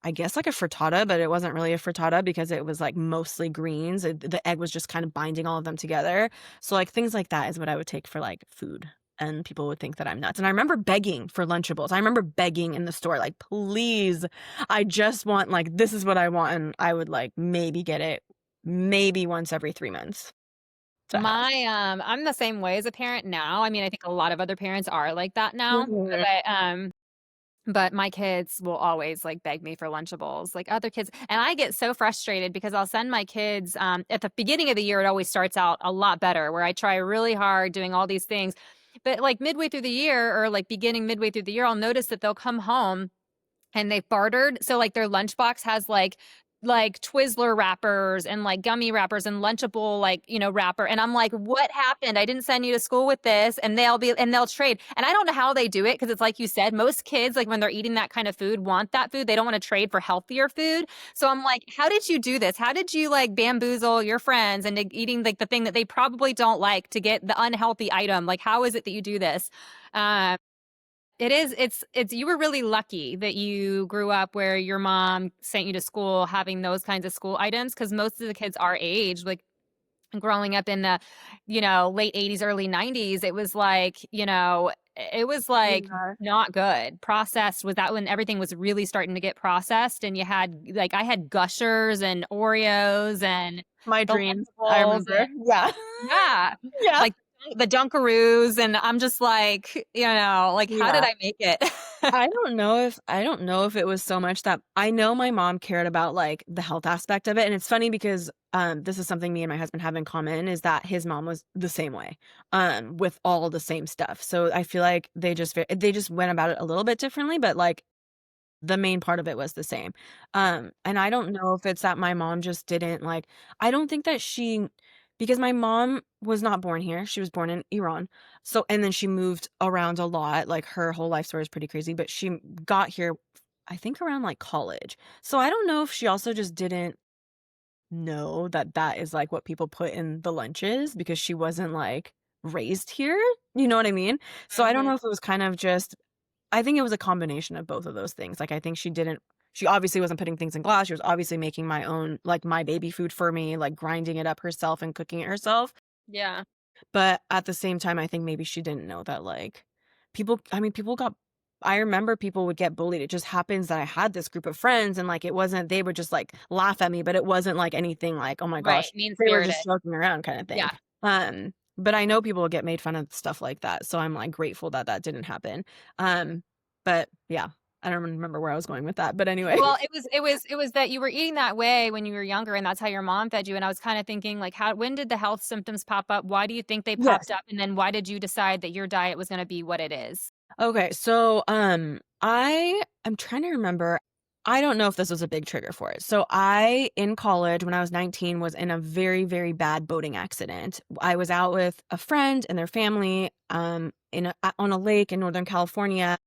Speaker 2: I guess like a frittata, but it wasn't really a frittata because it was like mostly greens. The egg was just kind of binding all of them together. So like things like that is what I would take for like food. And people would think that I'm nuts. And I remember begging for Lunchables. I remember begging in the store, like, please, I just want, like, this is what I want. And I would like maybe get it maybe once every 3 months to have.
Speaker 3: I'm the same way as a parent now. I mean, I think a lot of other parents are like that now,
Speaker 2: Mhm.
Speaker 3: but my kids will always like beg me for Lunchables, like other kids. And I get so frustrated because I'll send my kids at the beginning of the year, it always starts out a lot better where I try really hard doing all these things. But like midway through the year or like beginning midway through the year, I'll notice that they'll come home and they've bartered. So like their lunchbox has like Twizzler wrappers and like gummy wrappers and Lunchable like, wrapper. And I'm like, what happened? I didn't send you to school with this. And they'll trade. And I don't know how they do it because it's like you said, most kids, like when they're eating that kind of food, want that food. They don't want to trade for healthier food. So I'm like, how did you do this? How did you like bamboozle your friends into eating like the thing that they probably don't like to get the unhealthy item? Like, how is it that you do this? Um, you were really lucky that you grew up where your mom sent you to school having those kinds of school items because most of the kids our age, like growing up in the, late 80s, early 90s, it was like
Speaker 2: Yeah.
Speaker 3: not good. Processed was that when everything was really starting to get processed and you had like I had Gushers and Oreos and
Speaker 2: My
Speaker 3: the
Speaker 2: dreams, I
Speaker 3: Lunchables
Speaker 2: remember. Yeah.
Speaker 3: yeah,
Speaker 2: Yeah.
Speaker 3: like the Dunkaroos, and I'm just like, like how did
Speaker 2: Yeah.
Speaker 3: I make it?
Speaker 2: I don't know if it was so much that I know my mom cared about like the health aspect of it. And it's funny because this is something me and my husband have in common is that his mom was the same way with all the same stuff. So I feel like they just went about it a little bit differently, but like the main part of it was the same. And I don't know if it's that my mom just didn't like, I don't think that because my mom was not born here. She was born in Iran. So, and then she moved around a lot. Like her whole life story is pretty crazy, but she got here, I think around like college. So I don't know if she also just didn't know that that is like what people put in the lunches because she wasn't like raised here. You know what I mean? So I don't
Speaker 3: Mhm.
Speaker 2: know if it was kind of just I think it was a combination of both of those things. Like, I think she obviously wasn't putting things in glass. She was obviously making my own, like, my baby food for me, like, grinding it up herself and cooking it herself.
Speaker 3: Yeah.
Speaker 2: But at the same time, I think maybe she didn't know that, like, I remember people would get bullied. It just happens that I had this group of friends and, like, it wasn't, they would just, like, laugh at me, but it wasn't, like, anything like, oh my
Speaker 3: Right,
Speaker 2: gosh, they were
Speaker 3: mean-spirited.
Speaker 2: just joking around kind of thing.
Speaker 3: Yeah.
Speaker 2: But I know people would get made fun of stuff like that. So I'm, like, grateful that that didn't happen. Um, but yeah, I don't remember where I was going with that. But anyway,
Speaker 3: Well, it was that you were eating that way when you were younger, and that's how your mom fed you, and I was kinda thinking, like, when did the health symptoms pop up? Why do you think they popped
Speaker 2: yes.
Speaker 3: up? And then why did you decide that your diet was gonna be what it is?
Speaker 2: Okay, so, I'm trying to remember. I don't know if this was a big trigger for it. So I, in college, when I was 19, was in a very, very bad boating accident. I was out with a friend and their family, on a lake in Northern California.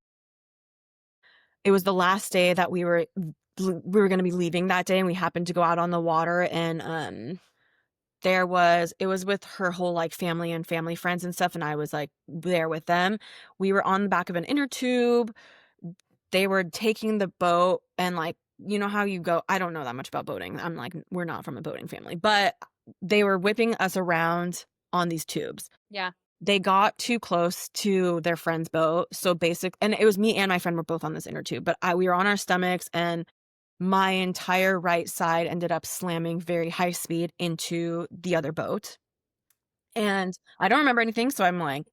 Speaker 2: It was the last day that we were gonna be leaving that day, and we happened to go out on the water, and, it was with her whole, like, family and family friends and stuff, and I was, like, there with them. We were on the back of an inner tube. They were taking the boat and, like, you know how you go, I don't know that much about boating. I'm like, we're not from a boating family, but they were whipping us around on these tubes.
Speaker 3: Yeah.
Speaker 2: They got too close to their friend's boat, so and it was me and my friend were both on this inner tube, but we were on our stomachs, and my entire right side ended up slamming very high speed into the other boat, and I don't remember anything, so I'm, like,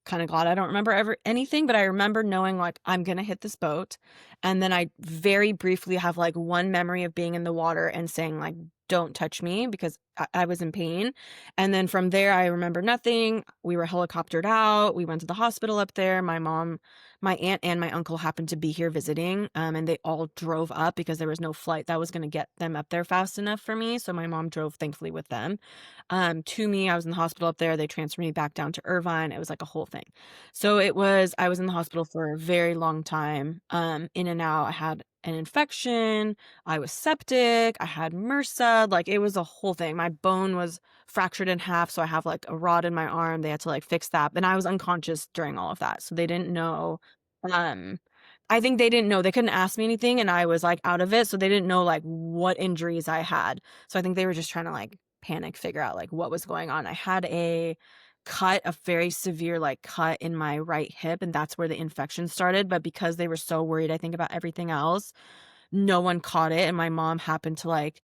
Speaker 2: kinda glad I don't remember ever anything, but I remember knowing, like, I'm gonna hit this boat, and then I very briefly have, like, one memory of being in the water and saying, like, "Don't touch me," because I was in pain. And then from there, I remember nothing. We were helicoptered out. We went to the hospital up there. My aunt and my uncle happened to be here visiting, and they all drove up because there was no flight that was going to get them up there fast enough for me. So my mom drove, thankfully, with them. To me, I was in the hospital up there. They transferred me back down to Irvine. It was like a whole thing. So I was in the hospital for a very long time, in and out. I had an infection. I was septic. I had MRSA. Like, it was a whole thing. My bone was fractured in half, so I have like a rod in my arm. They had to like fix that. And I was unconscious during all of that. So they didn't know. Um, I think they didn't know. They couldn't ask me anything, and I was like out of it. So they didn't know like what injuries I had. So I think they were just trying to like panic, figure out like what was going on. I had a very severe like cut in my right hip, and that's where the infection started. But because they were so worried, I think, about everything else, no one caught it. And my mom happened to like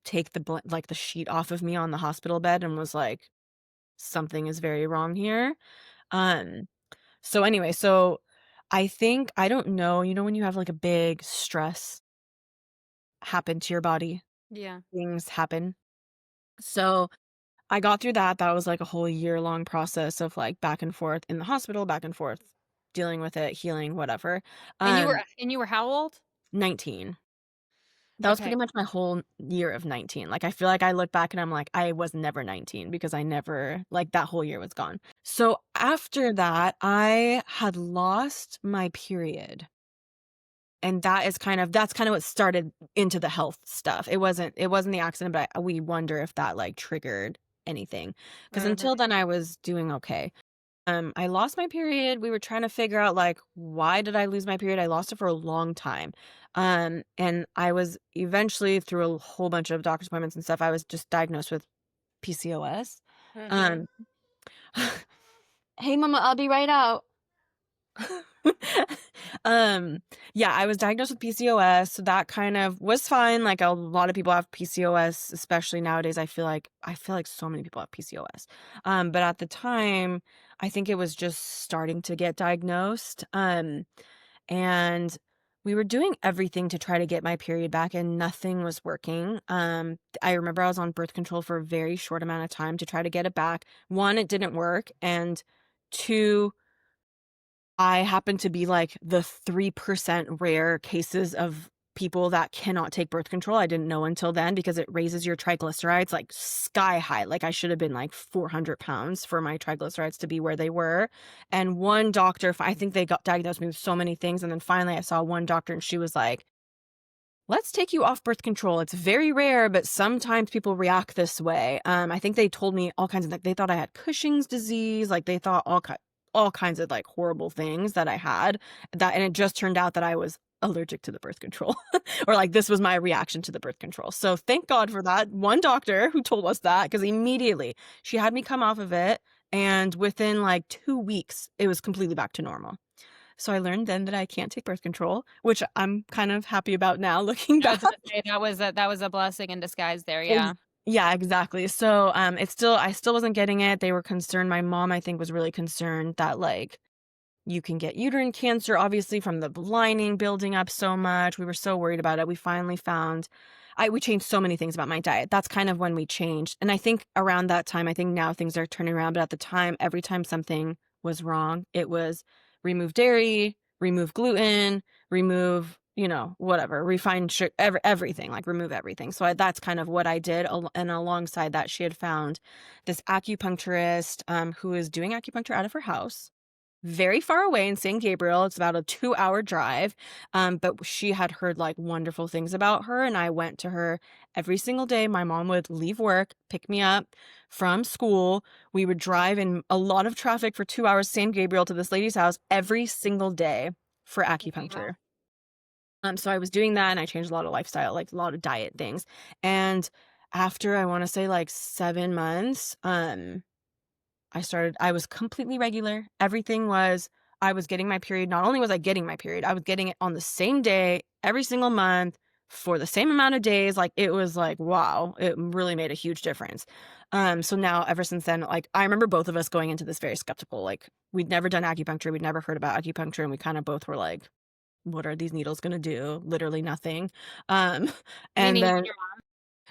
Speaker 2: take the sheet off of me on the hospital bed and was like, something is very wrong here. Um, so anyway, so I think, I don't know, when you have like a big stress happen to your body,
Speaker 3: Yeah.
Speaker 2: things happen. So I got through that. That was like a whole year-long process of like back and forth in the hospital, back and forth, dealing with it, healing, whatever.
Speaker 3: And you were how old?
Speaker 2: 19. That was pretty
Speaker 3: Okay.
Speaker 2: much my whole year of 19. Like, I feel like I look back and I'm like, I was never 19 because I never, like, that whole year was gone. So after that, I had lost my period. And that's kind of what started into the health stuff. It wasn't the accident, but we wonder if that like triggered anything. Because
Speaker 3: Mhm.
Speaker 2: until then I was doing okay. I lost my period. We were trying to figure out like, why did I lose my period? I lost it for a long time. And I was eventually, through a whole bunch of doctor's appointments and stuff, I was just diagnosed with PCOS.
Speaker 3: Mhm.
Speaker 2: Um, hey mama, I'll be right out. um, yeah, I was diagnosed with PCOS, so that kind of was fine. Like, a lot of people have PCOS, especially nowadays. I feel like so many people have PCOS. But at the time, I think it was just starting to get diagnosed. And we were doing everything to try to get my period back, and nothing was working. I remember I was on birth control for a very short amount of time to try to get it back. One, it didn't work, and two, I happen to be like the 3% rare cases of people that cannot take birth control. I didn't know until then because it raises your triglycerides like sky high. Like, I should have been like 400 pounds for my triglycerides to be where they were. And one doctor, I think they got diagnosed me with so many things. And then finally I saw one doctor and she was like, let's take you off birth control. It's very rare, but sometimes people react this way. I think they told me all kinds of, like, they thought I had Cushing's disease. Like, they thought all kinds of like horrible things that I had, and it just turned out that I was allergic to the birth control or like this was my reaction to the birth control. So thank God for that one doctor who told us that, because immediately she had me come off of it. And within like 2 weeks, it was completely back to normal. So I learned then that I can't take birth control, which I'm kind of happy about now looking
Speaker 3: I
Speaker 2: back.
Speaker 3: was gonna say that was a blessing in disguise there,
Speaker 2: Ex
Speaker 3: yeah.
Speaker 2: Yeah, exactly. So, I still wasn't getting it. They were concerned. My mom, I think, was really concerned that, like, you can get uterine cancer, obviously, from the lining building up so much. We were so worried about it. We finally found we changed so many things about my diet. That's kind of when we changed. And I think around that time, I think now things are turning around, but at the time, every time something was wrong, it was remove dairy, remove gluten, remove, whatever, refined sugar, everything, like remove everything. So that's kind of what I did. And alongside that, she had found this acupuncturist, who is doing acupuncture out of her house very far away in St. Gabriel. It's about a 2-hour drive. But she had heard like wonderful things about her. And I went to her every single day. My mom would leave work, pick me up from school. We would drive in a lot of traffic for 2 hours, St. Gabriel, to this lady's house every single day for
Speaker 3: Wow.
Speaker 2: acupuncture. So I was doing that, and I changed a lot of lifestyle, like a lot of diet things. And after, I want to say, like 7 months, I was completely regular. I was getting my period. Not only was I getting my period, I was getting it on the same day, every single month, for the same amount of days. Like, it was like, wow, it really made a huge difference. So now, ever since then, like, I remember both of us going into this very skeptical. Like, we'd never done acupuncture. We'd never heard about acupuncture. And we kind of both were like, what are these needles going to do? Literally nothing. Um, and
Speaker 3: Meaning
Speaker 2: then
Speaker 3: your mom?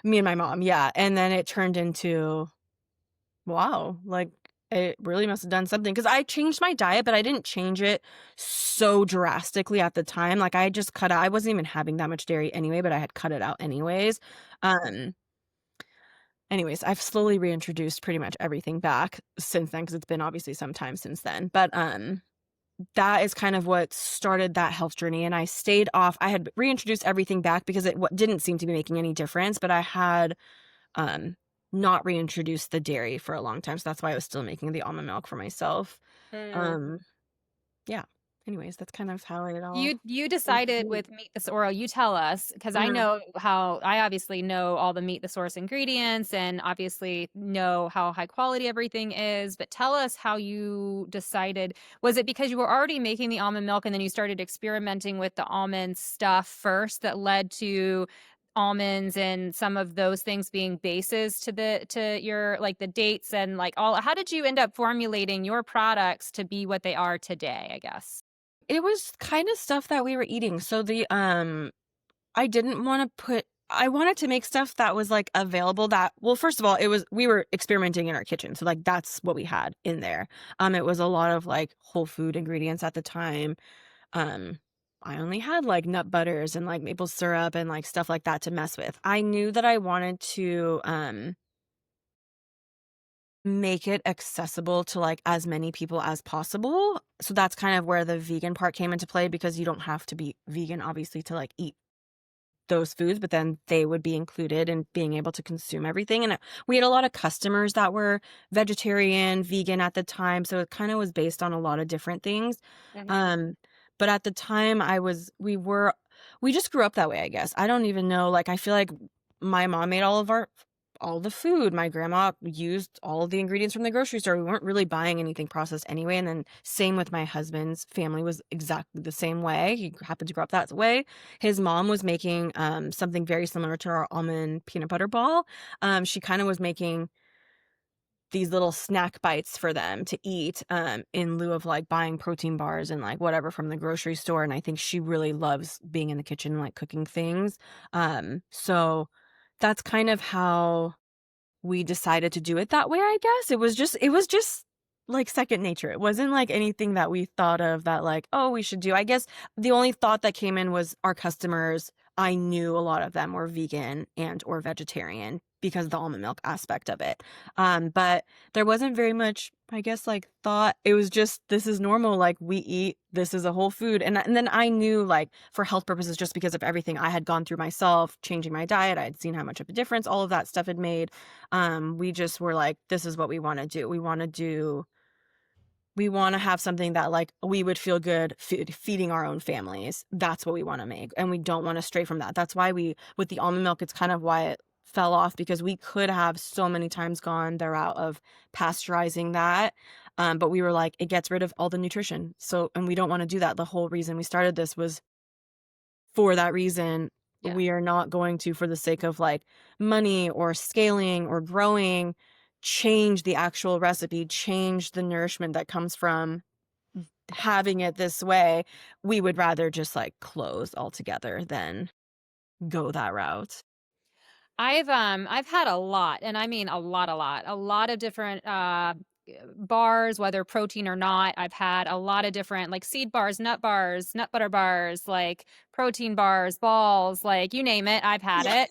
Speaker 2: Me and my mom, yeah, and then it turned into, wow, like, it really must have done something because I changed my diet, but I didn't change it so drastically at the time, like, I just cut out I wasn't even having that much dairy anyway, but I had cut it out anyways. Um, Anyways, I've slowly reintroduced pretty much everything back since then because 'cause it's been obviously some time since then, but, that is kind of what started that health journey, and I had reintroduced everything back because it didn't seem to be making any difference, but I had, um, not reintroduced the dairy for a long time, so that's why I was still making the almond milk for myself.
Speaker 1: Mm.
Speaker 2: Um, yeah. Anyways, that's kind of how it all
Speaker 3: You
Speaker 2: came to
Speaker 3: decided
Speaker 2: be.
Speaker 3: with Meet the Oral, you tell us, because I
Speaker 2: Mhm.
Speaker 3: know how I obviously know all the Meet the Source ingredients and obviously know how high quality everything is, but tell us how you decided. Was it because you were already making the almond milk and then you started experimenting with the almond stuff first that led to almonds and some of those things being bases to your like the dates and like all how did you end up formulating your products to be what they are today, I guess?
Speaker 2: It was kinda stuff that we were eating, so I didn't wanna put I wanted to make stuff that was, like, available that well, first of all, it was we were experimenting in our kitchen, so, like, that's what we had in there. It was a lot of, like, whole food ingredients at the time. Um, I only had, like, nut butters and, like, maple syrup and, like, stuff like that to mess with. I knew that I wanted to, make it accessible to, like, as many people as possible, so that's kind of where the vegan part came into play because you don't have to be vegan, obviously, to, like, eat those foods, but then they would be included in being able to consume everything, and, we had a lot of customers that were vegetarian, vegan at the time, so it kinda was based on a lot of different things,
Speaker 3: Mhm.
Speaker 2: um, but at the time, we just grew up that way, I guess. I don't even know, like, I feel like my mom made all the food. My grandma used all of the ingredients from the grocery store. We weren't really buying anything processed anyway, and then same with my husband's family was exactly the same way. He happened to grow up that way. His mom was making, something very similar to our almond peanut butter ball. She kinda was making these little snack bites for them to eat, in lieu of, like, buying protein bars and, like, whatever from the grocery store, and I think she really loves being in the kitchen, like, cooking things. So that's kind of how we decided to do it that way, I guess. It was just, like, second nature. It wasn't, like, anything that we thought of that, like, "Oh, we should do." I guess the only thought that came in was our customers, I knew a lot of them were vegan and or vegetarian because of the almond milk aspect of it. But there wasn't very much, I guess, like, thought. It was just, "This is normal, like, we eat this is a whole food." And then I knew, like, for health purposes, just because of everything I had gone through myself, changing my diet, I had seen how much of a difference all of that stuff had made. We just were like, "This is what we wanna do." We wanna have something that, like, we would feel good feeding our own families. That's what we wanna make, and we don't wanna stray from that. That's why we with the almond milk, it's kind of why it fell off because we could have so many times gone the route of pasteurizing that, but we were like, "It gets rid of all the nutrition." So and we don't wanna do that. The whole reason we started this was for that reason.
Speaker 3: Yeah.
Speaker 2: We are not going to, for the sake of, like, money or scaling or growing, change the actual recipe, change the nourishment that comes from having it this way. We would rather just, like, close altogether than go that route.
Speaker 3: I've had a lot, and I mean a lot of different bars, whether protein or not. I've had a lot of different like seed bars, nut butter bars, like protein bars, balls, like you name it, I've had
Speaker 2: Yeah.
Speaker 3: it.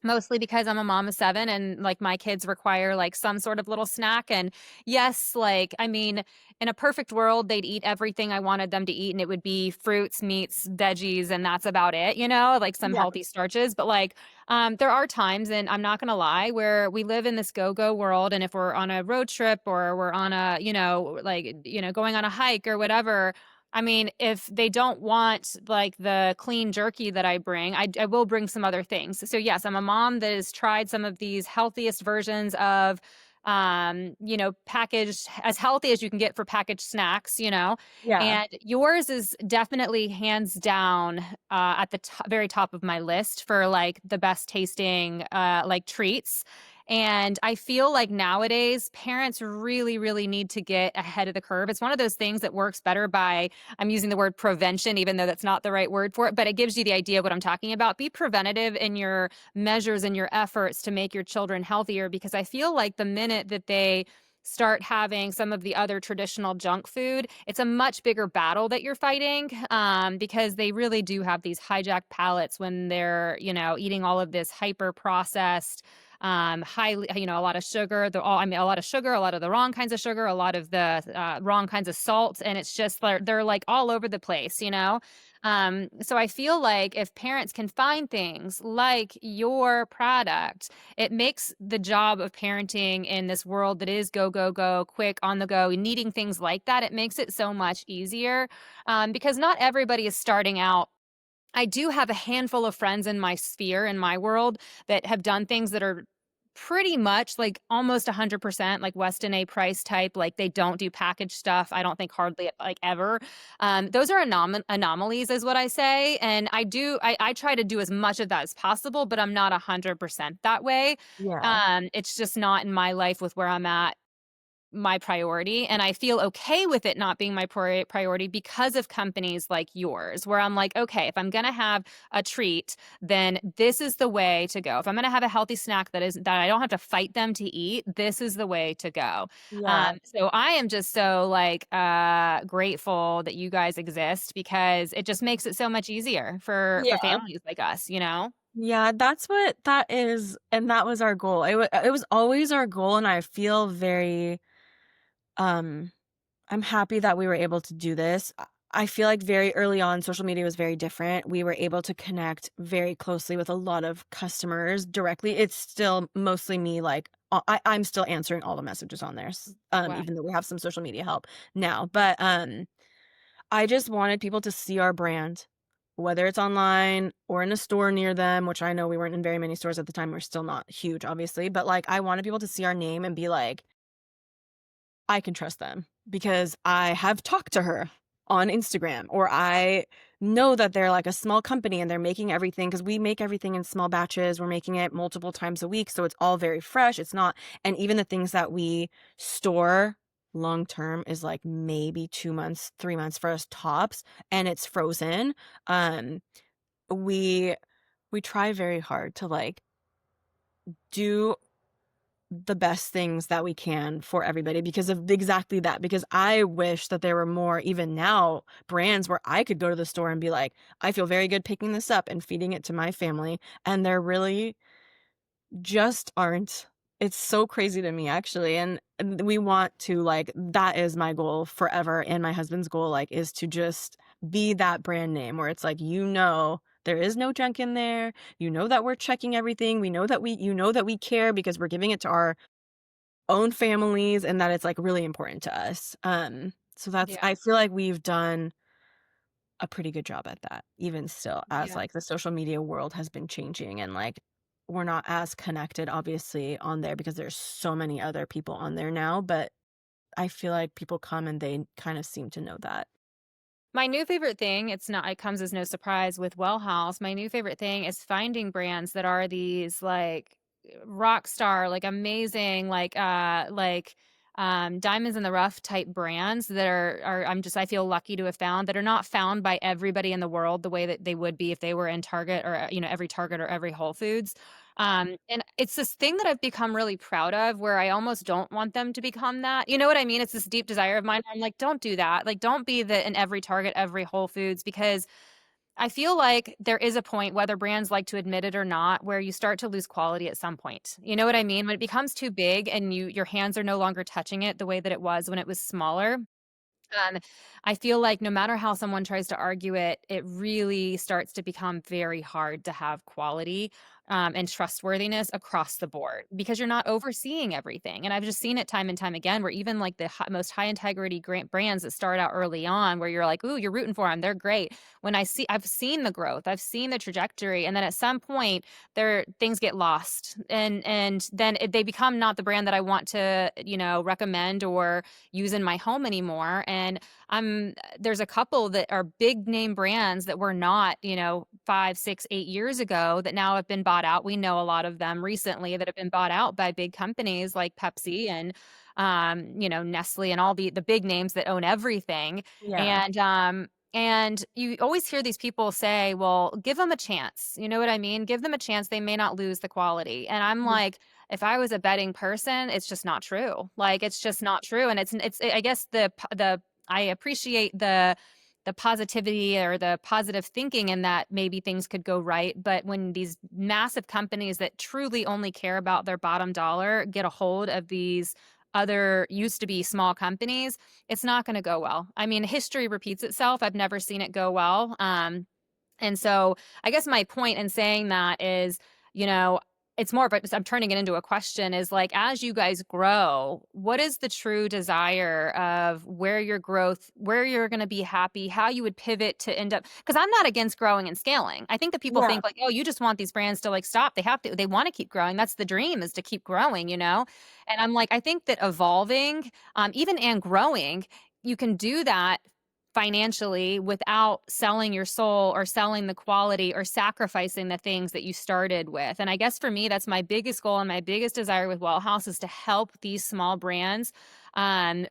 Speaker 3: Mostly because I'm a mom of 7 and like my kids require like some sort of little snack. And yes, like I mean, in a perfect world, they'd eat everything I wanted them to eat, and it would be fruits, meats, veggies, and that's about it, you know, like some
Speaker 2: Yeah.
Speaker 3: healthy starches. But like there are times, and I'm not gonna lie, where we live in this go-go world, and if we're on a road trip or we're on a, you know, like, you know, going on a hike or whatever, I mean, if they don't want like the clean jerky that I bring, I will bring some other things. So yes, I'm a mom that has tried some of these healthiest versions of you know, packaged as healthy as you can get for packaged snacks, you know.
Speaker 2: Yeah.
Speaker 3: And yours is definitely hands down at the very top of my list for like the best tasting like treats. And I feel like nowadays parents really, really need to get ahead of the curve. It's one of those things that works better by, I'm using the word prevention, even though that's not the right word for it, but it gives you the idea of what I'm talking about. Be preventative in your measures and your efforts to make your children healthier, because I feel like the minute that they start having some of the other traditional junk food, it's a much bigger battle that you're fighting, because they really do have these hijacked palates when they're, eating all of this hyper processed, highly, a lot of sugar, a lot of sugar, a lot of the wrong kinds of sugar, a lot of the wrong kinds of salt. And it's just, they're like all over the place. So I feel like if parents can find things like your product, it makes the job of parenting in this world that is go, go, go, quick, on the go, needing things like that, it makes it so much easier, because not everybody is starting out. I do have a handful of friends in my sphere, in my world, that have done things that are pretty much like almost 100% like Weston A. Price type. Like they don't do packaged stuff. I don't think hardly like ever. Those are anomalies, is what I say. And I try to do as much of that as possible, but I'm not 100% that way.
Speaker 2: Yeah.
Speaker 3: It's just not in my life with where I'm at, my priority, and I feel okay with it not being my priority because of companies like yours, where I'm like, okay, if I'm going to have a treat, then this is the way to go. If I'm going to have a healthy snack that I don't have to fight them to eat, this is the way to go.
Speaker 2: Yeah.
Speaker 3: So I am just so like grateful that you guys exist, because it just makes it so much easier for
Speaker 2: Yeah.
Speaker 3: families like us.
Speaker 2: Yeah, that's what that is, and that was our goal. It was always our goal, and I feel very, um I'm happy that we were able to do this. I feel like very early on, social media was very different. We were able to connect very closely with a lot of customers directly. It's still mostly me, like, I'm still answering all the messages on there,
Speaker 3: Wow.
Speaker 2: even though we have some social media help now. But I just wanted people to see our brand, whether it's online or in a store near them, which I know we weren't in very many stores at the time. We're still not huge, obviously, but like I wanted people to see our name and be like, I can trust them because I have talked to her on Instagram, or I know that they're like a small company and they're making everything, because we make everything in small batches. We're making it multiple times a week. So it's all very fresh. It's not, and even the things that we store long term is like maybe 2 months, 3 months for us tops, and it's frozen. Um, we we try very hard to like do the best things that we can for everybody because of exactly that. Because I wish that there were more, even now, brands where I could go to the store and be like, I feel very good picking this up and feeding it to my family. And there really just aren't. It's so crazy to me, actually. And we want to, like, that is my goal forever. And my husband's goal, like, is to just be that brand name where it's like, there is no junk in there. You know that we're checking everything. You know that we care because we're giving it to our own families, and that it's like really important to us. So
Speaker 3: Yeah.
Speaker 2: I feel like we've done a pretty good job at that, even still, as
Speaker 3: Yeah.
Speaker 2: like the social media world has been changing, and like we're not as connected obviously on there because there's so many other people on there now, but I feel like people come and they kind of seem to know that.
Speaker 3: My new favorite thing, it comes as no surprise with Well House. My new favorite thing is finding brands that are these like rock star, like amazing, diamonds in the rough type brands that I feel lucky to have found, that are not found by everybody in the world the way that they would be if they were in Target, or every Target or every Whole Foods. And it's this thing that I've become really proud of, where I almost don't want them to become that. You know what I mean? It's this deep desire of mine. I'm like, don't do that. Like, don't be the in every Target, every Whole Foods, because I feel like there is a point, whether brands like to admit it or not, where you start to lose quality at some point. You know what I mean? When it becomes too big and your hands are no longer touching it the way that it was when it was smaller. Um, I feel like no matter how someone tries to argue it, it really starts to become very hard to have quality, and trustworthiness across the board, because you're not overseeing everything. And I've just seen it time and time again, where even like the most high integrity brands that start out early on, where you're like, ooh, you're rooting for them, they're great. I've seen the growth, I've seen the trajectory, and then at some point, things get lost, and then they become not the brand that I want to, recommend or use in my home anymore. And there's a couple that are big name brands that were not, 5, 6, 8 years ago, that now have been bought bought out. We know a lot of them recently that have been bought out by big companies like Pepsi and Nestle and all the big names that own everything.
Speaker 2: Yeah.
Speaker 3: And you always hear these people say, well, give them a chance. You know what I mean? Give them a chance. They may not lose the quality. And I'm
Speaker 2: Mhm.
Speaker 3: like, if I was a betting person, it's just not true. Like, it's just not true. And I guess I appreciate the positivity or the positive thinking in that maybe things could go right. But when these massive companies that truly only care about their bottom dollar get a hold of these other used to be small companies, it's not going to go well. I mean, history repeats itself. I've never seen it go well. And so I guess my point in saying that is, you know, it's more, but I'm turning it into a question is like, as you guys grow, what is the true desire of where your growth, where you're going to be happy, how you would pivot to end up? Because I'm not against growing and scaling. I think that people
Speaker 2: Yeah.
Speaker 3: think like, oh, you just want these brands to like stop. They want to keep growing. That's the dream is to keep growing, you know? And I'm like, I think that evolving, even and growing, you can do that financially without selling your soul or selling the quality or sacrificing the things that you started with. And I guess for me, that's my biggest goal and my biggest desire with Well House is to help these small brands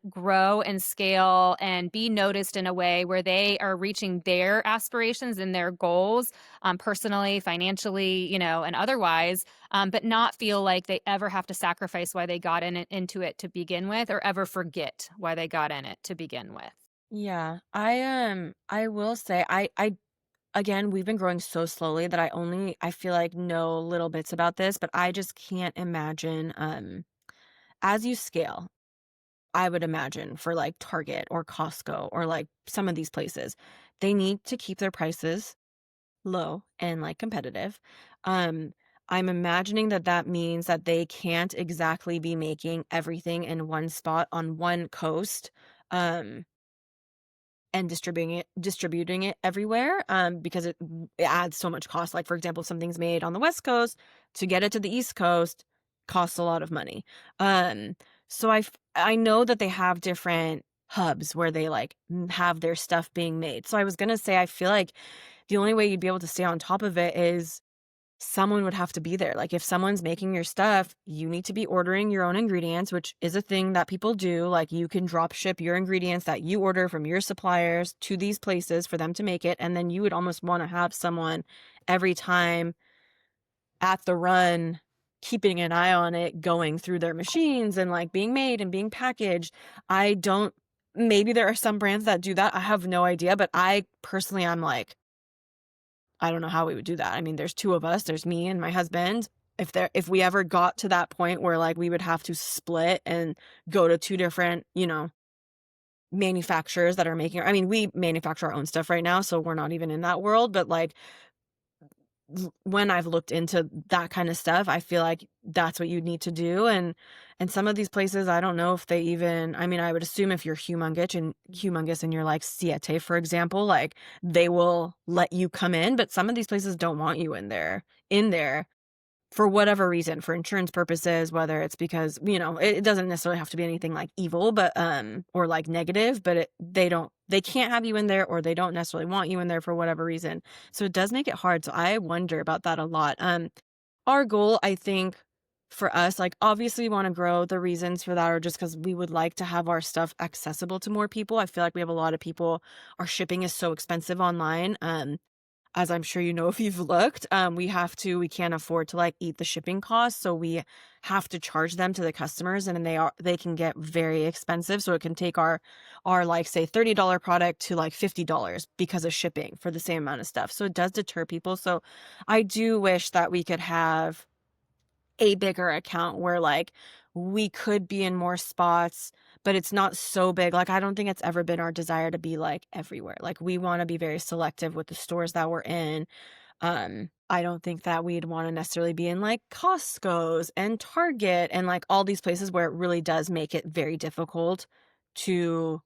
Speaker 3: grow and scale and be noticed in a way where they are reaching their aspirations and their goals, personally, financially, and otherwise, but not feel like they ever have to sacrifice why they got into it to begin with, or ever forget why they got in it to begin with.
Speaker 2: Yeah. I will say I again, we've been growing so slowly that I feel like know little bits about this, but I just can't imagine as you scale, I would imagine for like Target or Costco or like some of these places, they need to keep their prices low and like competitive. Um, I'm imagining that that means that they can't exactly be making everything in one spot on one coast. And distributing it everywhere, because it adds so much cost. Like, for example, if something's made on the West Coast, to get it to the East Coast costs a lot of money. Um, so I know that they have different hubs where they, like, have their stuff being made. So I was gonna say, I feel like the only way you'd be able to stay on top of it is someone would have to be there. Like if someone's making your stuff, you need to be ordering your own ingredients, which is a thing that people do. Like you can drop ship your ingredients that you order from your suppliers to these places for them to make it. And then you would almost want to have someone every time at the run, keeping an eye on it, going through their machines and like being made and being packaged. I don't, maybe there are some brands that do that. I have no idea. But I personally, I'm like, I don't know how we would do that. I mean, there's 2 of us, there's me and my husband. If we ever got to that point where, like, we would have to split and go to 2 different, manufacturers that are making I mean, we manufacture our own stuff right now, so we're not even in that world, but, like, when I've looked into that kind of stuff, I feel like that's what you need to do, and some of these places, I don't know if they even I mean, I would assume if you're humongous and you're like Siete, for example, like, they will let you come in, but some of these places don't want you in there for whatever reason, for insurance purposes, whether it's because, it doesn't necessarily have to be anything like evil, but, or like negative, but they can't have you in there or they don't necessarily want you in there for whatever reason. So it does make it hard. So I wonder about that a lot. Our goal, I think, for us, like obviously we want to grow. The reasons for that are just because we would like to have our stuff accessible to more people. I feel like we have a lot of people, our shipping is so expensive online. As I'm sure you know if you've looked, we can't afford to like eat the shipping costs, so we have to charge them to the customers, and they can get very expensive. So it can take our like say $30 product to like $50 because of shipping for the same amount of stuff. So it does deter people. So I do wish that we could have a bigger account where like we could be in more spots, but it's not so big. Like I don't think it's ever been our desire to be like everywhere. Like we want to be very selective with the stores that we're in. I don't think that we'd want to necessarily be in like Costco's and Target and like all these places where it really does make it very difficult to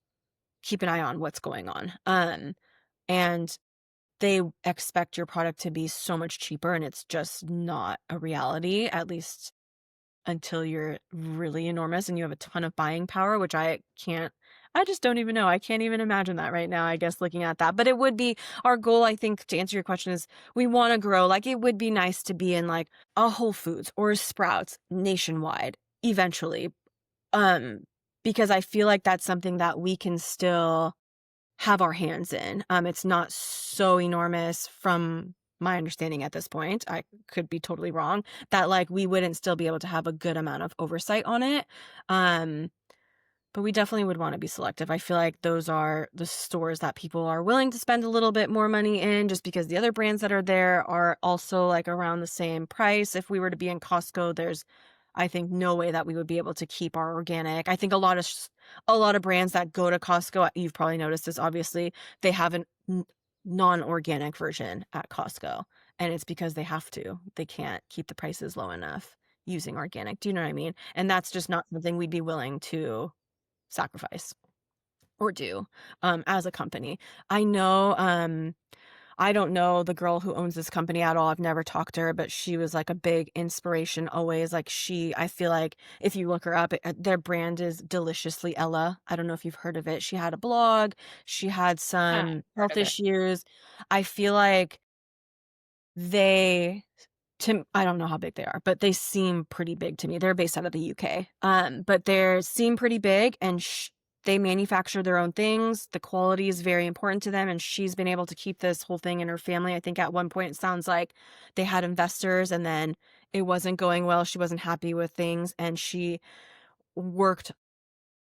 Speaker 2: keep an eye on what's going on. And they expect your product to be so much cheaper and it's just not a reality, at least until you're really enormous and you have a ton of buying power, which I just don't even know. I can't even imagine that right now, I guess, looking at that. But it would be our goal, I think, to answer your question is we want to grow. Like, it would be nice to be in like a Whole Foods or a Sprouts nationwide eventually. Um, because I feel like that's something that we can still have our hands in. It's not so enormous from my understanding at this point. I could be totally wrong that like we wouldn't still be able to have a good amount of oversight on it. Um, but we definitely would want to be selective. I feel like those are the stores that people are willing to spend a little bit more money in just because the other brands that are there are also like around the same price. If we were to be in Costco, there's I think no way that we would be able to keep our organic. I think a lot of brands that go to Costco, you've probably noticed this obviously, they have an non-organic version at Costco, and it's because they have to. They can't keep the prices low enough using organic. Do you know what I mean? And that's just not something we'd be willing to sacrifice or do as a company. I know I don't know the girl who owns this company at all. I've never talked to her, but she was like a big inspiration always. Like I feel like if you look her up, their brand is Deliciously Ella. I don't know if you've heard of it. She had a blog, she had
Speaker 3: I've
Speaker 2: some
Speaker 3: heard
Speaker 2: health
Speaker 3: of it.
Speaker 2: issues. I feel like they I don't know how big they are, but they seem pretty big to me. They're based out of the UK. But they seem pretty big and they manufacture their own things. The quality is very important to them, and she's been able to keep this whole thing in her family. I think at one point it sounds like they had investors and then it wasn't going well. She wasn't happy with things and she worked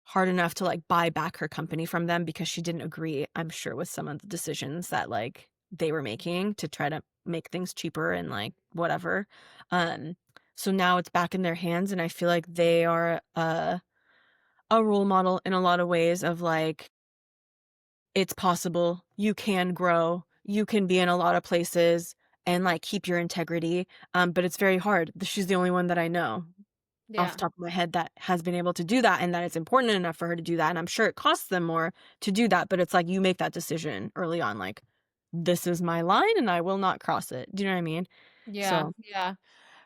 Speaker 2: hard enough to like buy back her company from them because she didn't agree, I'm sure, with some of the decisions that like they were making to try to make things cheaper and like whatever. Um, so now it's back in their hands, and I feel like they are a role model in a lot of ways of like it's possible, you can grow, you can be in a lot of places and like keep your integrity. But it's very hard. She's the only one that I know off
Speaker 3: Yeah.
Speaker 2: the top of my head that has been able to do that, and that it's important enough for her to do that, and I'm sure it costs them more to do that, but it's like you make that decision early on, like, "This is my line, and I will not cross it." Do you know what I mean?
Speaker 3: Yeah.
Speaker 2: So
Speaker 3: Yeah.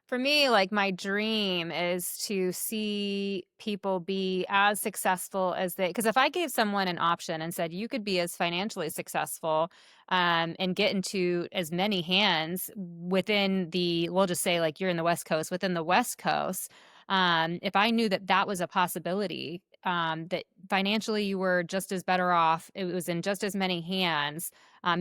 Speaker 3: For me, like my dream is to see people be as successful as because if I gave someone an option and said you could be as financially successful and get into as many hands within we'll just say like you're in the West Coast, within the West Coast, if I knew that that was a possibility, that financially you were just as better off, it was in just as many hands,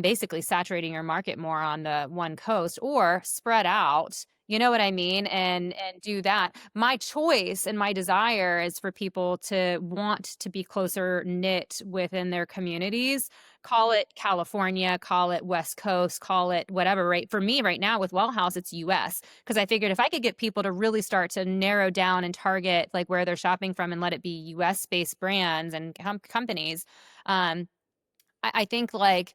Speaker 3: basically saturating your market more on the one coast or spread out, you know what I mean? And do that. My choice and my desire is for people to want to be closer knit within their communities. Call it California, call it West Coast, call it whatever, right? For me right now with Well House, it's US. Because I figured if I could get people to really start to narrow down and target like where they're shopping from and let it be US based brands and companies, I think like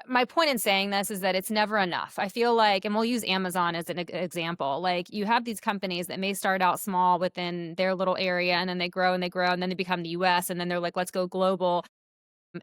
Speaker 3: my point in saying this is that it's never enough. I feel like, and we'll use Amazon as an example. Like you have these companies that may start out small within their little area and then they grow and they grow and then they become the US and then they're like, let's go global.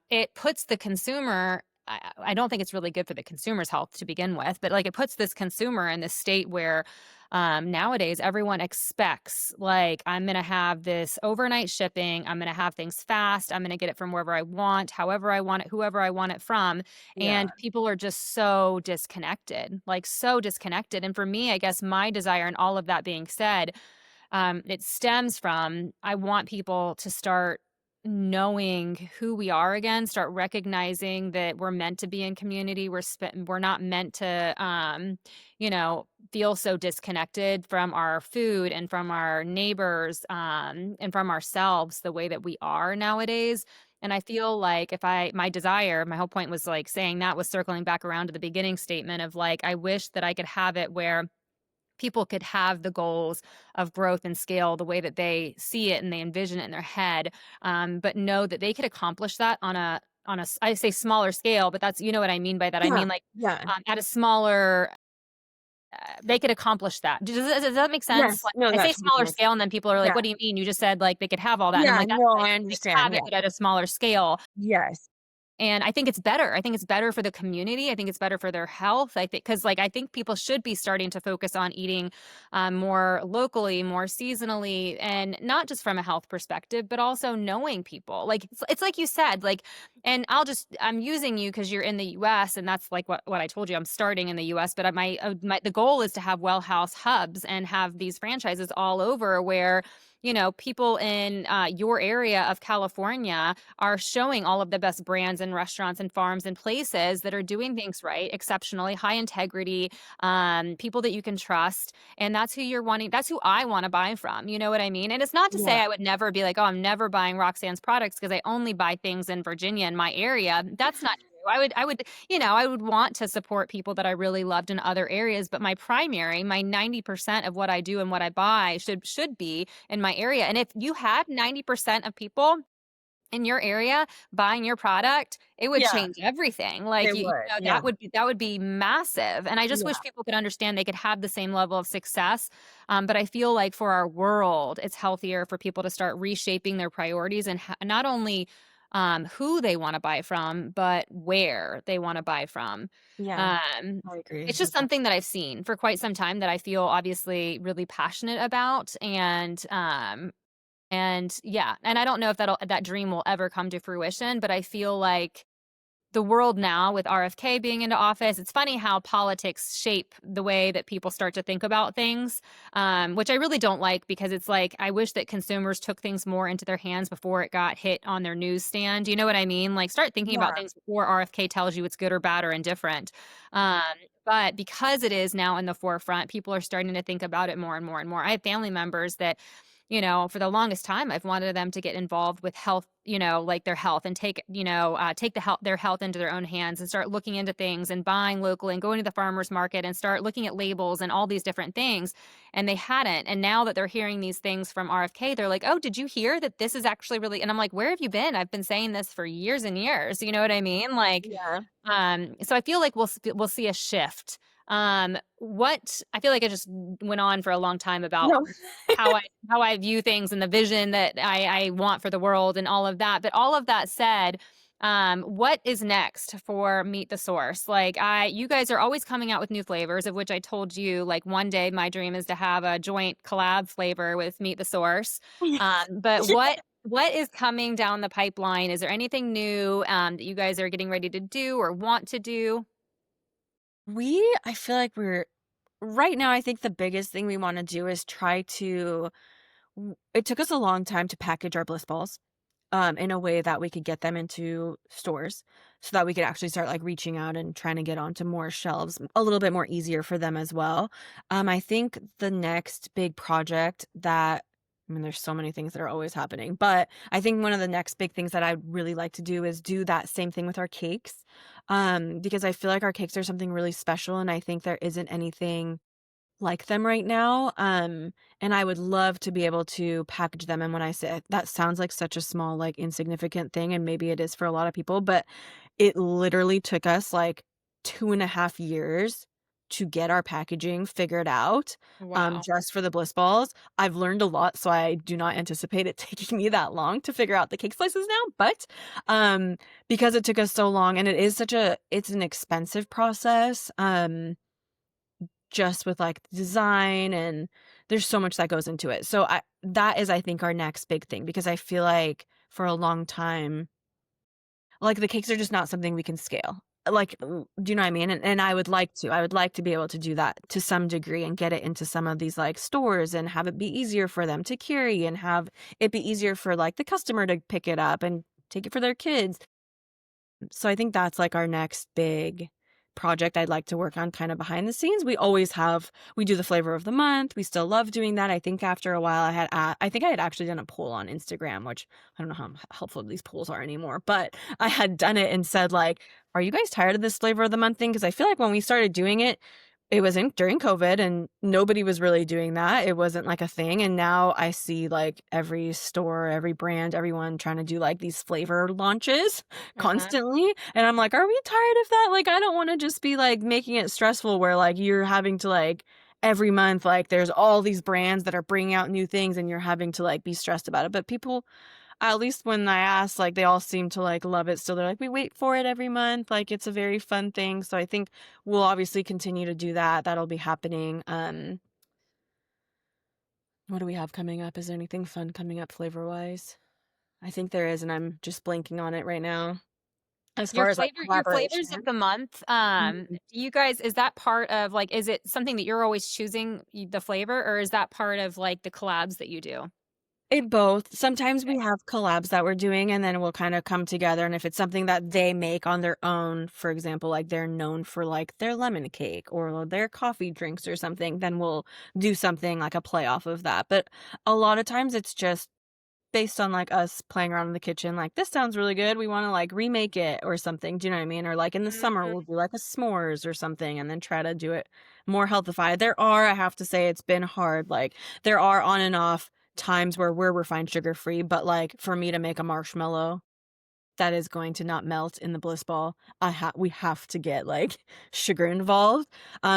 Speaker 3: It puts the consumer, I don't think it's really good for the consumer's health to begin with, but like it puts this consumer in this state where nowadays everyone expects like I'm going to have this overnight shipping, I'm going to have things fast, I'm going to get it from wherever I want, however I want it, whoever I want it from.
Speaker 2: yeah.
Speaker 3: And people are just so disconnected, like so disconnected. And for me, I guess my desire and all of that being said, it stems from I want people to start knowing who we are again, start recognizing that we're meant to be in community. We're not meant to, feel so disconnected from our food and from our neighbors, and from ourselves the way that we are nowadays. And I feel like my desire, my whole point was like saying that was circling back around to the beginning statement of like, I wish that I could have it where people could have the goals of growth and scale the way that they see it and they envision it in their head, but know that they could accomplish that I say smaller scale, but that's, you know what I mean by that. I
Speaker 2: Yeah.
Speaker 3: mean like
Speaker 2: Yeah.
Speaker 3: at a smaller, they could accomplish that. Does that make sense?
Speaker 2: Yes.
Speaker 3: Like
Speaker 2: No,
Speaker 3: I
Speaker 2: that
Speaker 3: say
Speaker 2: totally
Speaker 3: smaller
Speaker 2: does.
Speaker 3: scale, and then people are like,
Speaker 2: Yeah.
Speaker 3: "What do you mean? You just said like they could have all that," and I'm
Speaker 2: Yeah,
Speaker 3: like, "That's
Speaker 2: no,
Speaker 3: what I
Speaker 2: I
Speaker 3: mean. They could have
Speaker 2: understand,
Speaker 3: it,
Speaker 2: yeah.
Speaker 3: but at a smaller scale."
Speaker 2: Yes.
Speaker 3: And I think it's better. I think it's better for the community. I think it's better for their health. I think because I think people should be starting to focus on eating more locally, more seasonally, and not just from a health perspective, but also knowing people. Like it's like you said, like, and I'm using you because you're in the U.S. and that's like what I told you. I'm starting in the U.S., but the goal is to have well house hubs and have these franchises all over where people in your area of California are showing all of the best brands and restaurants and farms and places that are doing things right, exceptionally high integrity, people that you can trust. And that's that's who I want to buy from. You know what I mean? And it's not to say
Speaker 2: Yeah.
Speaker 3: I would never be like, oh, I'm never buying Roxanne's products because I only buy things in Virginia in my area. That's not true. I would want to support people that I really loved in other areas, but my 90% of what I do and what I buy should be in my area. And if you had 90% of people in your area buying your product, it would
Speaker 2: Yeah,
Speaker 3: change everything. Like
Speaker 2: it would. Yeah.
Speaker 3: that would be massive. And I just wish
Speaker 2: Yeah.
Speaker 3: people could understand they could have the same level of success. But I feel like for our world, it's healthier for people to start reshaping their priorities and not only who they want to buy from, but where they want to buy from.
Speaker 2: Yeah.
Speaker 3: Um,
Speaker 2: I agree
Speaker 3: it's
Speaker 2: with
Speaker 3: just
Speaker 2: that.
Speaker 3: something that I've seen for quite some time that I feel obviously really passionate about. And yeah, and I don't know if that dream will ever come to fruition, but I feel like the world now with RFK being into office, it's funny how politics shape the way that people start to think about things, which I really don't like because it's like I wish that consumers took things more into their hands before it got hit on their newsstand. You know what I mean? Like start thinking about
Speaker 2: Yeah.
Speaker 3: things before RFK tells you it's good or bad or indifferent. Um, but because it is now in the forefront, people are starting to think about it more and more and more. I have family members that for the longest time, I've wanted them to get involved with health, like their health and their health into their own hands and start looking into things and buying locally and going to the farmer's market and start looking at labels and all these different things. And they hadn't. And now that they're hearing these things from RFK, they're like, oh, did you hear that this is actually really, and I'm like, where have you been? I've been saying this for years and years. You know what I mean? Like,
Speaker 2: Yeah.
Speaker 3: so I feel like we'll see a shift. What I feel like I just went on for a long time about
Speaker 2: No.
Speaker 3: how I view things and the vision that I want for the world and all of that. But all of that said, what is next for Meet the Source? Like you guys are always coming out with new flavors, of which I told you, like one day my dream is to have a joint collab flavor with Meet the Source. But what is coming down the pipeline? Is there anything new that you guys are getting ready to do or want to do?
Speaker 2: I feel like right now, I think the biggest thing we wanna do is try to it took us a long time to package our bliss balls, in a way that we could get them into stores so that we could actually start, like, reaching out and trying to get onto more shelves, a little bit more easier for them as well. I think the next big project that I mean, there's so many things that are always happening, but I think one of the next big things that I'd really like to do is do that same thing with our cakes, because I feel like our cakes are something really special, and I think there isn't anything like them right now, and I would love to be able to package them, and when I say that sounds like such a small, like, insignificant thing, and maybe it is for a lot of people, but it literally took us, like, 2.5 years to get our packaging figured out,
Speaker 3: Wow.
Speaker 2: just for the Bliss Balls. I've learned a lot, so I do not anticipate it taking me that long to figure out the cake slices now, but, because it took us so long, and it's an expensive process, just with, like, design, and there's so much that goes into it. So that is, I think, our next big thing because I feel like for a long time, like, the cakes are just not something we can scale. Like, do you know what I mean? And I would like to be able to do that to some degree and get it into some of these, like, stores and have it be easier for them to carry and have it be easier for, like, the customer to pick it up and take it for their kids. So I think that's, like, our next big project I'd like to work on kinda behind the scenes. We do the flavor of the month, we still love doing that. I think after a while I think I had actually done a poll on Instagram, which I don't know how helpful these polls are anymore, but I had done it and said, like, "Are you guys tired of this flavor of the month thing?" Because I feel like when we started doing it, it was during COVID and nobody was really doing that. It wasn't like a thing, and now I see, like, every store, every brand, everyone trying to do, like, these flavor launches
Speaker 3: Uh-huh.
Speaker 2: constantly, and I'm like, "Are we tired of that?" Like, I don't wanna just be, like, making it stressful where, like, you're having to, like, every month, like, there's all these brands that are bringing out new things and you're having to, like, be stressed about it, but people at least when I ask, like, they all seem to, like, love it still. They're like, "We wait for it every month." Like, it's a very fun thing, so I think we'll obviously continue to do that. That'll be happening. What do we have coming up? Is there anything fun coming up flavor-wise? I think there is, and I'm just blanking on it right now. As far as, like,
Speaker 3: Your flavors of
Speaker 2: collaboration.
Speaker 3: the month,
Speaker 2: Mhm.
Speaker 3: do you guys is that part of, like is it something that you're always choosing the flavor, or is that part of, like, the collabs that you do?
Speaker 2: It both. Sometimes
Speaker 3: Okay.
Speaker 2: we have collabs that we're doing, and then we'll kinda come together, and if it's something that they make on their own, for example, like, they're known for, like, their lemon cake or their coffee drinks or something, then we'll do something like a play off of that, but a lot of times it's just based on, like, us playing around in the kitchen, like, "This sounds really good, we wanna, like, remake it," or something, do you know what I mean? Or, like, in the summer,
Speaker 3: Mhm.
Speaker 2: we'll do, like, a s'mores or something and then try to do it more healthified. There are, I have to say, it's been hard, like, there are on and off times where we're refined sugar free, but, like, for me to make a marshmallow that is going to not melt in the bliss ball, we have to get, like, sugar involved,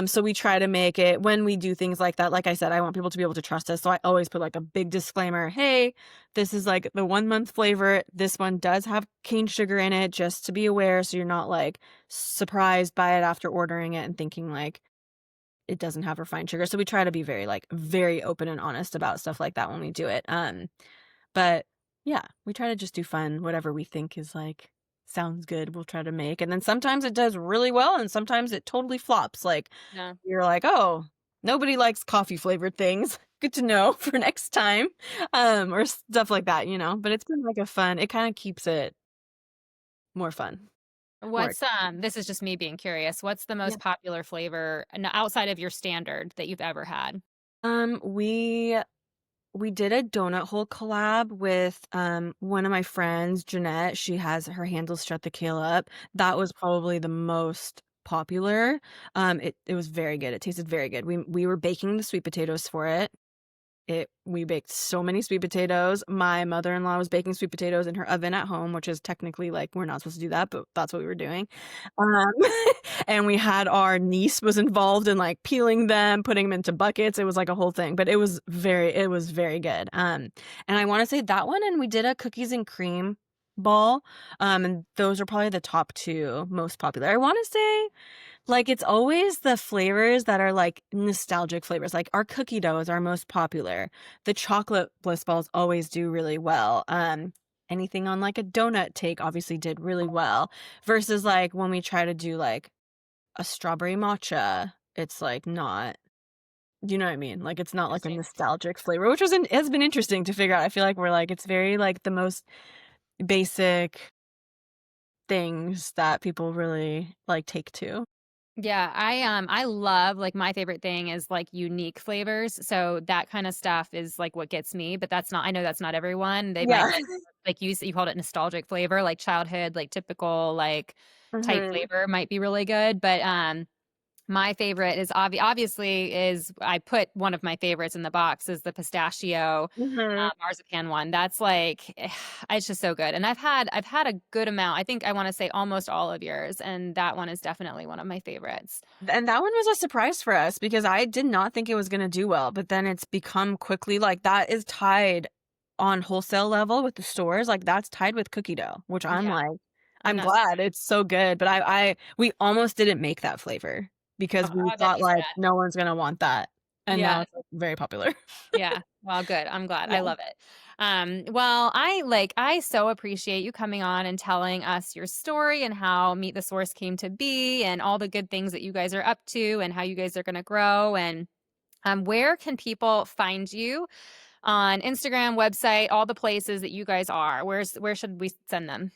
Speaker 2: so we try to make it when we do things like that, like I said, I want people to be able to trust us, so I always put, like, a big disclaimer, "Hey, this is, like, the 1-month flavor, this one does have cane sugar in it, just to be aware, so you're not, like, surprised by it after ordering it and thinking, like, it doesn't have refined sugar," so we try to be very, like, very open and honest about stuff like that when we do it, but yeah, we try to just do fun, whatever we think is like, sounds good, we'll try to make, and then sometimes it does really well, and sometimes it totally flops, like,
Speaker 3: Yeah.
Speaker 2: you're like, "Oh, nobody likes coffee flavored things. Good to know for next time," or stuff like that, you know, but it's been like a fun it kinda keeps it more fun, more
Speaker 3: This is just me being curious, what's the
Speaker 2: yeah.
Speaker 3: most popular flavor outside of your standard that you've ever had?
Speaker 2: Um, we We did a donut hole collab with, one of my friends, Jeanette, she has her handles Shut the Kale Up. That was probably the most popular. It was very good, it tasted very good. We were baking the sweet potatoes for it. We baked so many sweet potatoes. My mother-in-law was baking sweet potatoes in her oven at home, which is technically, like, we're not supposed to do that, but that's what we were doing. Um, and we had our niece was involved in, like, peeling them, putting them into buckets. It was like a whole thing, but it was very good. And I wanna say that one, and we did a cookies and cream ball, and those are probably the top 2 most popular. I wanna say like, it's always the flavors that are, like, nostalgic flavors, like, our cookie dough is our most popular. The chocolate bliss balls always do really well. Anything on, like, a donut take obviously did really well, versus, like, when we try to do, like, a strawberry matcha, it's, like, not do you know what I mean? Like, it's not, like, a
Speaker 3: Interesting.
Speaker 2: nostalgic flavor, which has been interesting to figure out. I feel like we're, like, it's very, like, the most basic things that people really, like, take to.
Speaker 3: Yeah, I love like my favorite thing is like unique flavors. So that kind of stuff is like what gets me, but that's not I know that's not everyone. They might
Speaker 2: Yeah.
Speaker 3: like you called it nostalgic flavor, like childhood, like typical like type
Speaker 2: Mhm.
Speaker 3: flavor might be really good, but my favorite is obviously is I put one of my favorites in the box is the pistachio
Speaker 2: Mhm.
Speaker 3: marzipan one. That's like it's just so good. And I've had a good amount. I think I want to say almost all of yours, and that one is definitely one of my favorites.
Speaker 2: And that one was a surprise for us because I did not think it was gonna do well, but then it's become quickly like, that is tied on wholesale level with the stores, like, that's tied with cookie dough, which I'm
Speaker 3: Yeah,
Speaker 2: like,
Speaker 3: I'm
Speaker 2: I'm
Speaker 3: not
Speaker 2: glad,
Speaker 3: surprised.
Speaker 2: it's so good, but we almost didn't make that flavor because
Speaker 3: Oh,
Speaker 2: we
Speaker 3: I bet
Speaker 2: thought,
Speaker 3: you
Speaker 2: like,
Speaker 3: sad.
Speaker 2: no one's gonna want that, and now
Speaker 3: Yeah,
Speaker 2: it's, like, very popular.
Speaker 3: yeah. Well, good. I'm glad. I
Speaker 2: Yeah.
Speaker 3: love it. Well, I so appreciate you coming on and telling us your story and how Meet the Source came to be and all the good things that you guys are up to and how you guys are going to grow and where can people find you on Instagram, website, all the places that you guys are? Where should we send them?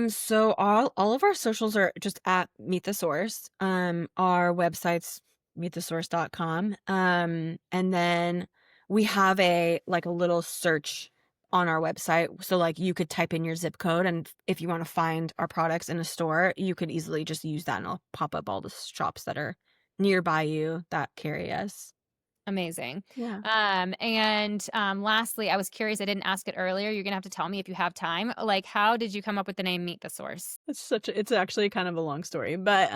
Speaker 2: So all of our socials are just at Meet the Source. Our website's meetthesource.com. And then we have a little search on our website. So like you could type in your zip code and if you want to find our products in a store, you could easily just use that and it'll pop up all the shops that are nearby you that carry us.
Speaker 3: Amazing.
Speaker 2: Yeah.
Speaker 3: Lastly, I was curious, I didn't ask it earlier. You're gonna have to tell me if you have time. Like, how did you come up with the name Meet the Source?
Speaker 2: It's actually kind of a long story, but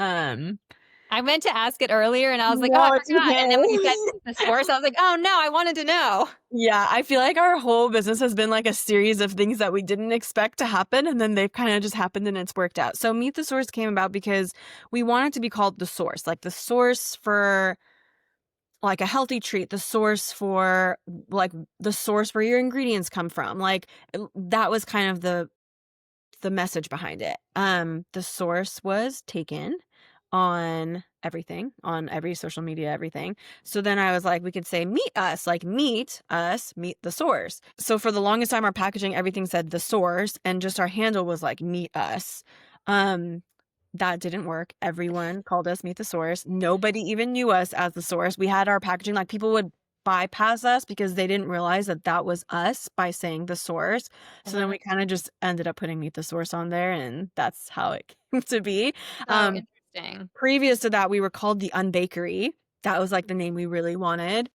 Speaker 3: I meant to ask it earlier and I was like, "Oh, I
Speaker 2: No, it's
Speaker 3: forgot." And then when you said
Speaker 2: okay.
Speaker 3: the source, I was like, "Oh, no, I wanted to know."
Speaker 2: Yeah, I feel like our whole business has been like a series of things that we didn't expect to happen, and then they've kind of just happened and it's worked out. So Meet the Source came about because we wanted to be called the source, like the source for like a healthy treat, the source for like the source where your ingredients come from. Like that was kind of the message behind it. The source was taken on everything, on every social media, everything. So then I was like, we could say meet us, like meet us, meet the source. So for the longest time, our packaging, everything said the source, and just our handle was like meet us. That didn't work. Everyone called us Meet the Source. Nobody even knew us as the source. We had our packaging, like people would bypass us because they didn't realize that that was us by saying the source. So then we kind of just ended up putting Meet the Source on there, and that's how it came to be.
Speaker 3: So interesting.
Speaker 2: Previous to that, we were called the Unbakery. That was like the name we really wanted.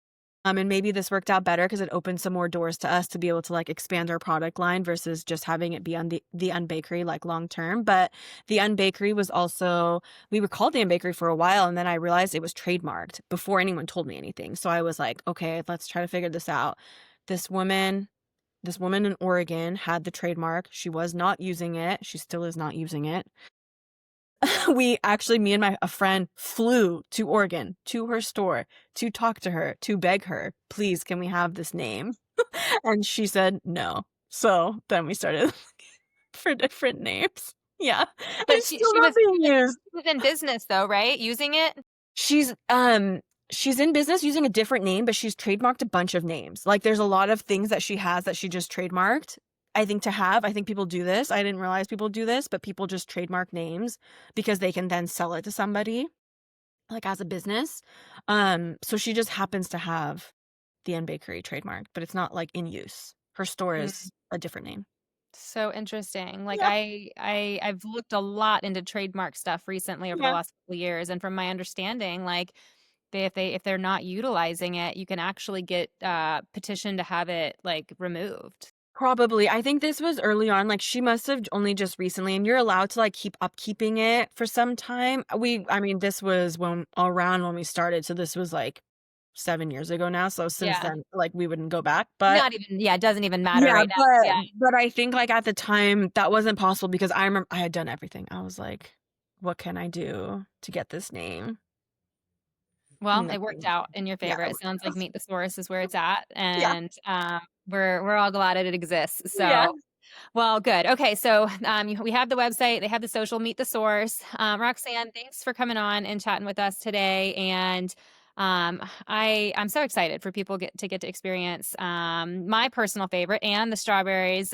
Speaker 2: And maybe this worked out better because it opened some more doors to us to be able to like expand our product line versus just having it be on the Unbakery like long term. But the Unbakery was also, we were called the Unbakery for a while, and then I realized it was trademarked before anyone told me anything. So I was like, okay, let's try to figure this out. This woman in Oregon had the trademark. She was not using it. She still is not using it. We actually, me and a friend flew to Oregon to her store to talk to her, to beg her, please, can we have this name? And she said no. So then we started for different names. Yeah. And
Speaker 3: But
Speaker 2: it's still not being used.
Speaker 3: she was in business though, right? Using it?
Speaker 2: She's in business using a different name, but she's trademarked a bunch of names. Like there's a lot of things that she has that she just trademarked. I think people do this. I didn't realize people do this, but people just trademark names because they can then sell it to somebody like as a business. So she just happens to have the Unbakery trademark, but it's not like in use. Her store is a different name.
Speaker 3: So interesting. Like
Speaker 2: Yeah.
Speaker 3: I've looked a lot into trademark stuff recently over the
Speaker 2: Yeah.
Speaker 3: last couple of years, and from my understanding, like if they're not utilizing it, you can actually get petition to have it like removed.
Speaker 2: Probably. I think this was early on. Like she must have only just recently, and you're allowed to like keep upkeeping it for some time. I mean, this was around when we started. So this was like 7 years ago now. So since
Speaker 3: Yeah.
Speaker 2: then, like we wouldn't go back. But
Speaker 3: Not even, yeah, it doesn't even matter
Speaker 2: yeah,
Speaker 3: right now.
Speaker 2: but
Speaker 3: Yeah.
Speaker 2: but I think like at the time that wasn't possible because I remember I had done everything. I was like, what can I do to get this name?
Speaker 3: Well, it worked
Speaker 2: Nothing.
Speaker 3: out in your
Speaker 2: Yeah,
Speaker 3: favor.
Speaker 2: it
Speaker 3: It
Speaker 2: worked
Speaker 3: sounds like
Speaker 2: out.
Speaker 3: Meet the Source is where it's at,
Speaker 2: Yeah.
Speaker 3: and we're all glad it exists.
Speaker 2: Yeah.
Speaker 3: So, well, good. Okay, so we have the website, they have the social, Meet the Source. Roxanne, thanks for coming on and chatting with us today. And I'm so excited for people get to experience my personal favorite and the strawberries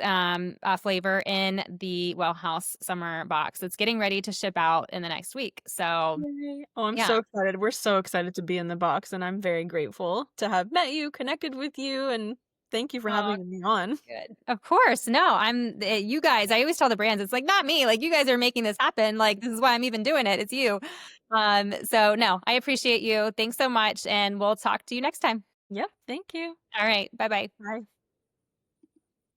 Speaker 3: flavor in the Well House Summer Box. It's getting ready to ship out in the next week. So
Speaker 2: Yay. Oh, I'm
Speaker 3: yeah.
Speaker 2: so excited. We're so excited to be in the box, and I'm very grateful to have met you, connected with you, and thank you for
Speaker 3: Oh,
Speaker 2: having me on.
Speaker 3: good. Of course. No, you guys, I always tell the brands, it's like, not me. Like, you guys are making this happen. Like, this is why I'm even doing it. It's you. So no, I appreciate you. Thanks so much. And we'll talk to you next time.
Speaker 2: Yep. Thank you.
Speaker 3: All right. Bye bye.
Speaker 2: Bye.